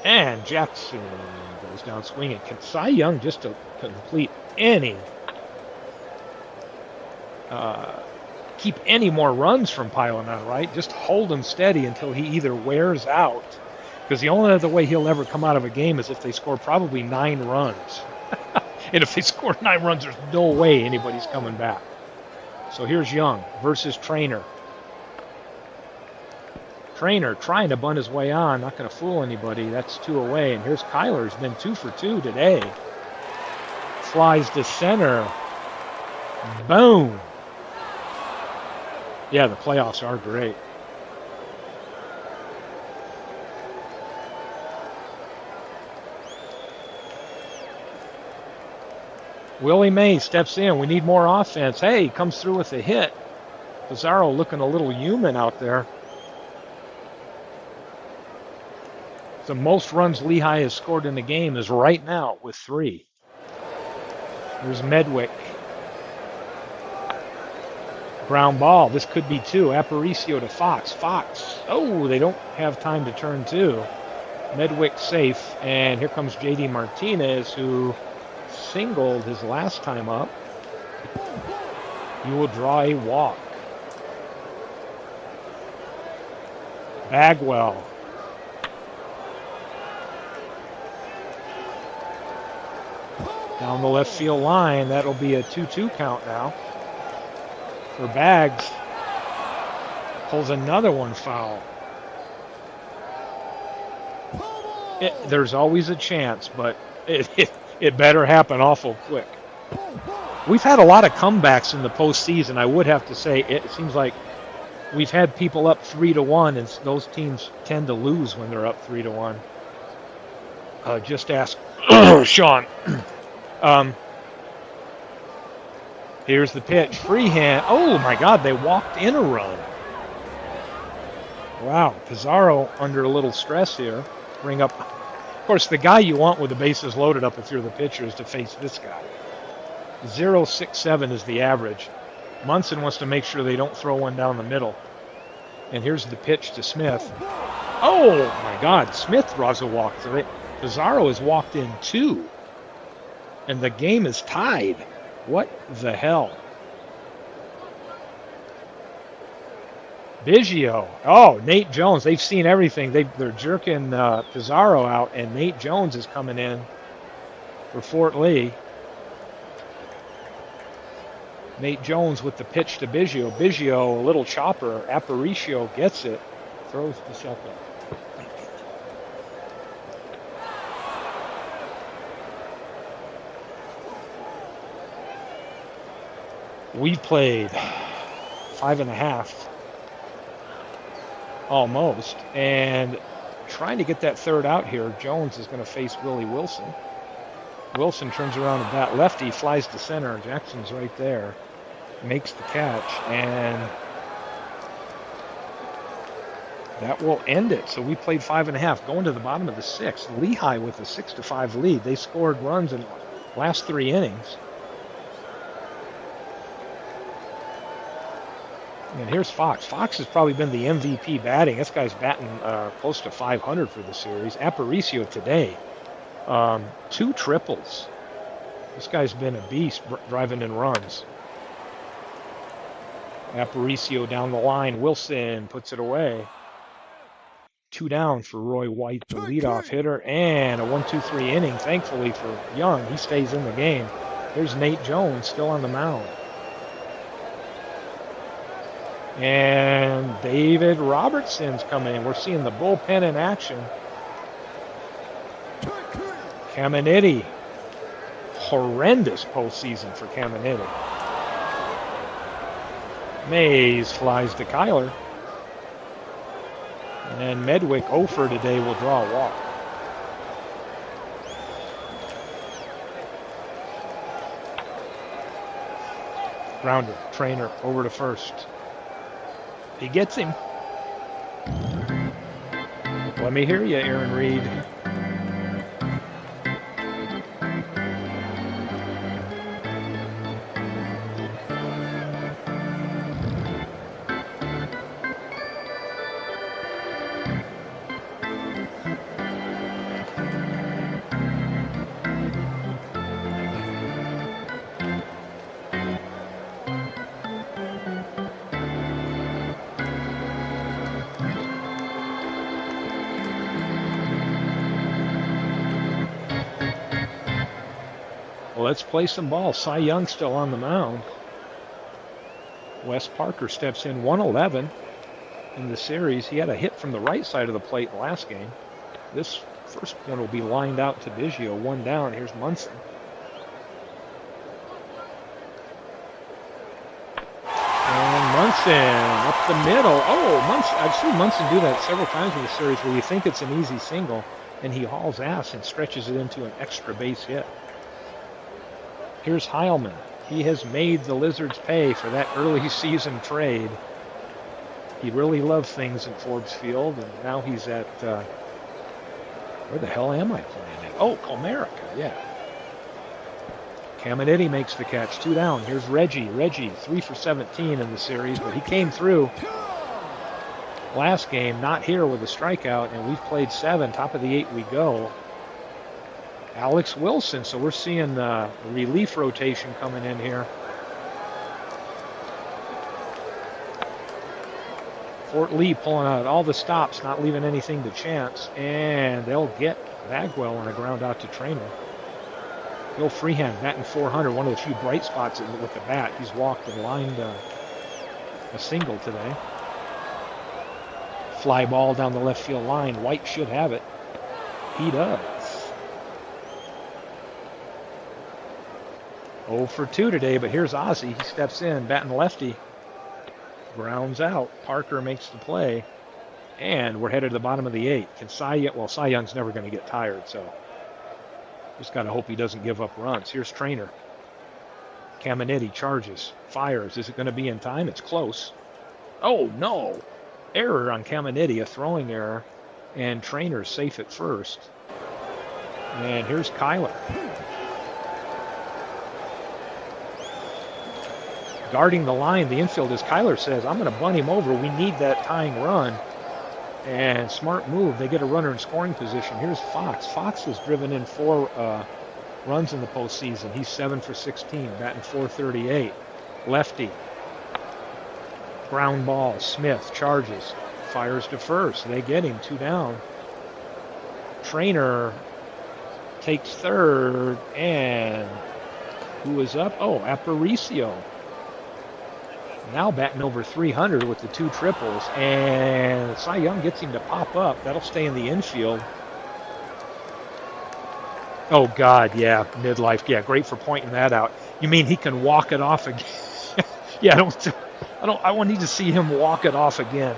And Jackson goes down swinging. Can Cy Young just to complete keep any more runs from piling on, right? Just hold him steady until he either wears out. Because the only other way he'll ever come out of a game is if they score probably 9 runs. And if they score 9 runs, there's no way anybody's coming back. So here's Young versus Trainer. Trainer trying to bunt his way on, not going to fool anybody. That's 2 away. And here's Kyler's been 2 for 2 today. Flies to center. Boom. Yeah, the playoffs are great. Willie Mays steps in. We need more offense. Hey, he comes through with a hit. Pizarro looking a little human out there. The most runs Lehigh has scored in the game is right now with 3. Here's Medwick. Ground ball. This could be 2. Aparicio to Fox. Fox. Oh, they don't have time to turn 2. Medwick safe. And here comes J.D. Martinez, who singled his last time up. He will draw a walk. Bagwell. Down the left field line. That'll be a 2-2 count now. For Bags. Pulls another one foul. There's always a chance, but it better happen awful quick. We've had a lot of comebacks in the postseason. I would have to say it seems like we've had people up 3-1, and those teams tend to lose when they're up 3-1. Just ask Sean. Here's the pitch. Freehand. Oh, my God. They walked in a run. Wow. Pizarro under a little stress here. Bring up. Of course, the guy you want with the bases loaded up if you're the pitcher is to face this guy. 0.67 is the average. Munson wants to make sure they don't throw one down the middle. And here's the pitch to Smith. Oh, my God. Smith draws a walk. So Pizarro has walked in 2. And the game is tied. What the hell? Biggio. Oh, Nate Jones. They've seen everything. They're jerking Pizarro out, and Nate Jones is coming in for Fort Lee. Nate Jones with the pitch to Biggio. Biggio, a little chopper. Aparicio gets it. Throws to second. We've played 5.5, almost, and trying to get that third out here. Jones is going to face Willie Wilson. Wilson turns around and bat lefty, flies to center. Jackson's right there, makes the catch, and that will end it. So we played 5.5, going to the bottom of the 6th. Lehigh with a 6-5 lead. They scored runs in the last 3 innings. And here's Fox. Fox has probably been the MVP batting. This guy's batting close to 500 for the series. Aparicio today, 2 triples. This guy's been a beast driving in runs. Aparicio down the line. Wilson puts it away. 2 down for Roy White, the leadoff hitter, and a 1-2-3 inning. Thankfully for Young, he stays in the game. There's Nate Jones still on the mound. And David Robertson's coming in. We're seeing the bullpen in action. Caminiti. Horrendous postseason for Caminiti. Mays flies to Kyler. And Medwick, 0 for today, will draw a walk. Grounder, Trainer, over to first. He gets him. Let me hear you, Aaron Reed. Let's play some ball. Cy Young still on the mound. Wes Parker steps in, 111 in the series. He had a hit from the right side of the plate in the last game. This first one will be lined out to Biggio. 1 down. Here's Munson. And Munson up the middle. Oh, Munson! I've seen Munson do that several times in the series where you think it's an easy single, and he hauls ass and stretches it into an extra base hit. Here's Heilman. He has made the Lizards pay for that early season trade. He really loved things in Forbes Field, and now he's at, where the hell am I playing at? Oh, Comerica, yeah. Caminiti makes the catch, 2 down. Here's Reggie. Reggie, 3 for 17 in the series, but he came through last game, not here with a strikeout, and we've played 7. Top of the 8 we go. Alex Wilson, so we're seeing the relief rotation coming in here. Fort Lee pulling out all the stops, not leaving anything to chance, and they'll get Bagwell on a ground out to Trainer. Bill Freehand batting 400, one of the few bright spots with the bat. He's walked and lined a single today. Fly ball down the left field line. White should have it. He does. 0 for 2 today, but here's Ozzie. He steps in, batting lefty. Grounds out. Parker makes the play. And we're headed to the bottom of the 8th. Can Cy Young's never going to get tired, so just got to hope he doesn't give up runs. Here's Trainer. Caminiti charges, fires. Is it going to be in time? It's close. Oh, no. Error on Caminiti, a throwing error. And Trainer's safe at first. And here's Kyler. Guarding the line, the infield, as Kyler says, I'm going to bunt him over. We need that tying run. And smart move. They get a runner in scoring position. Here's Fox. Fox has driven in 4 runs in the postseason. He's 7 for 16, batting .438. Lefty. Ground ball. Smith charges. Fires to first. They get him. 2 down. Trainer takes third. And who is up? Oh, Aparicio. Now batting over 300 with the 2 triples, and Cy Young gets him to pop up. That'll stay in the infield. Oh God, yeah, midlife, yeah, great for pointing that out. You mean he can walk it off again? Yeah, I want need to see him walk it off again.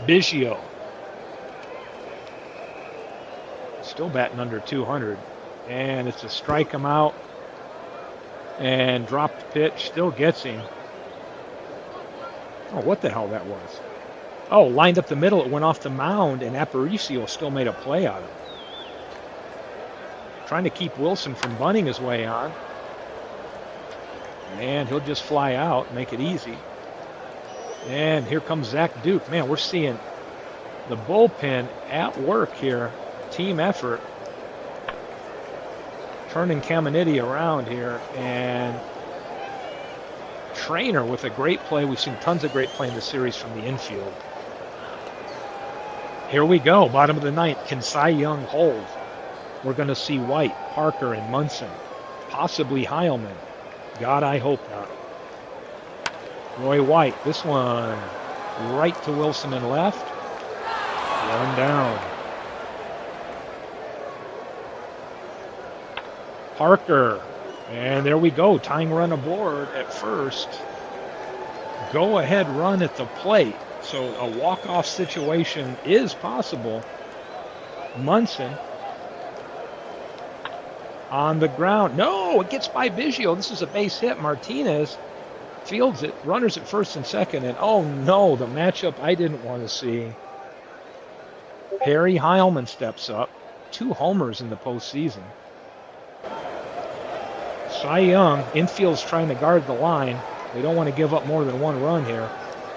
Biggio, still batting under 200, and it's a strike him out, and dropped pitch, still gets him. Oh, what the hell that was? Oh, lined up the middle. It went off the mound, and Aparicio still made a play out of it. Trying to keep Wilson from bunting his way on. And he'll just fly out, make it easy. And here comes Zach Duke. Man, we're seeing the bullpen at work here. Team effort. Turning Caminiti around here, and Trainer with a great play. We've seen tons of great play in the series from the infield. Here we go, bottom of the 9th. Can Cy Young hold? We're going to see White, Parker, and Munson. Possibly Heilman. God, I hope not. Roy White, this one right to Wilson and left. 1 down. Parker, and there we go, tying run aboard at first. Go ahead run at the plate. So a walk-off situation is possible. Munson on the ground. No, it gets by Biggio. This is a base hit. Martinez fields it, runners at first and second, and oh no, the matchup I didn't want to see. Harry Heilman steps up. 2 homers in the postseason. Cy Young, infield's trying to guard the line. They don't want to give up more than 1 run here.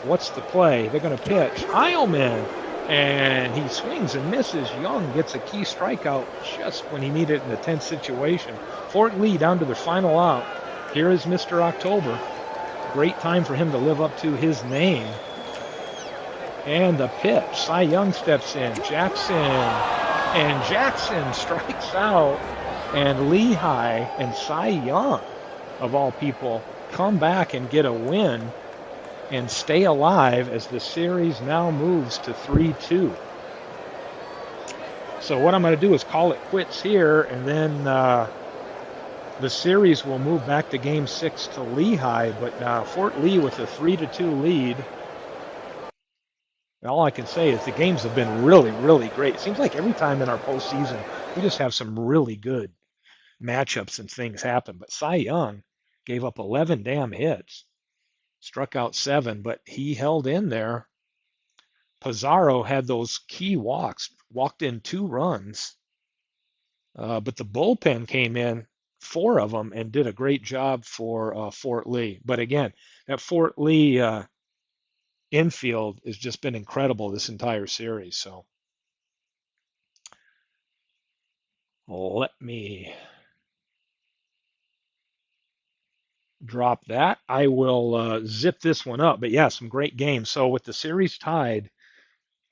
What's the play? They're going to pitch. Heilman, and he swings and misses. Young gets a key strikeout just when he needed it in a tense situation. Fort Lee down to the final out. Here is Mr. October. Great time for him to live up to his name. And the pitch. Cy Young steps in. Jackson strikes out. And Lehigh and Cy Young, of all people, come back and get a win and stay alive as the series now moves to 3-2. So what I'm going to do is call it quits here, and then the series will move back to Game 6 to Lehigh. But Fort Lee with a 3-2 lead. All I can say is the games have been really, really great. It seems like every time in our postseason, we just have some really good matchups and things happen. But Cy Young gave up 11 damn hits, struck out seven, but he held in there. Pizarro had those key walks, walked in 2 runs, but the bullpen came in, 4 of them, and did a great job for Fort Lee. But again, that Fort Lee infield has just been incredible this entire series. So let me drop that. I will zip this one up. But yeah, some great games. So with the series tied,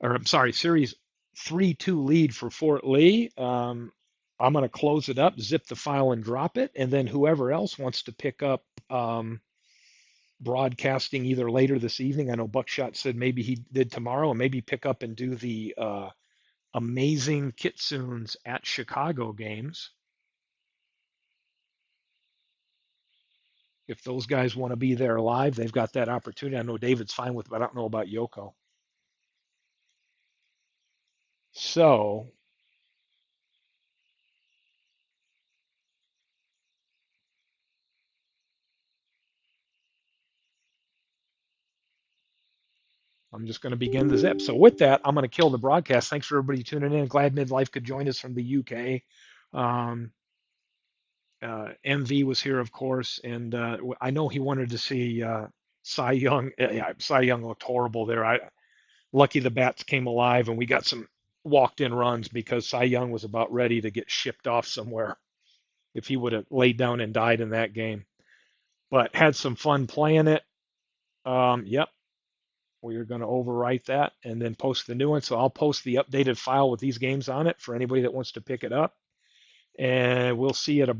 or I'm sorry, series 3-2 lead for Fort Lee, I'm going to close it up, zip the file and drop it. And then whoever else wants to pick up broadcasting either later this evening. I know Buckshot said maybe he did tomorrow, and maybe pick up and do the amazing Kitsunes at Chicago games. If those guys want to be there live, they've got that opportunity. I know David's fine with it, but I don't know about Yoko. So I'm just going to begin the zip. So with that, I'm going to kill the broadcast. Thanks for everybody tuning in. Glad Midlife could join us from the UK. Um, MV was here, of course, and I know he wanted to see Cy Young. Yeah, Cy Young looked horrible there. Lucky the bats came alive and we got some walked in runs because Cy Young was about ready to get shipped off somewhere if he would have laid down and died in that game. But had some fun playing it. Yep, we are going to overwrite that and then post the new one. So I'll post the updated file with these games on it for anybody that wants to pick it up. And we'll see you at a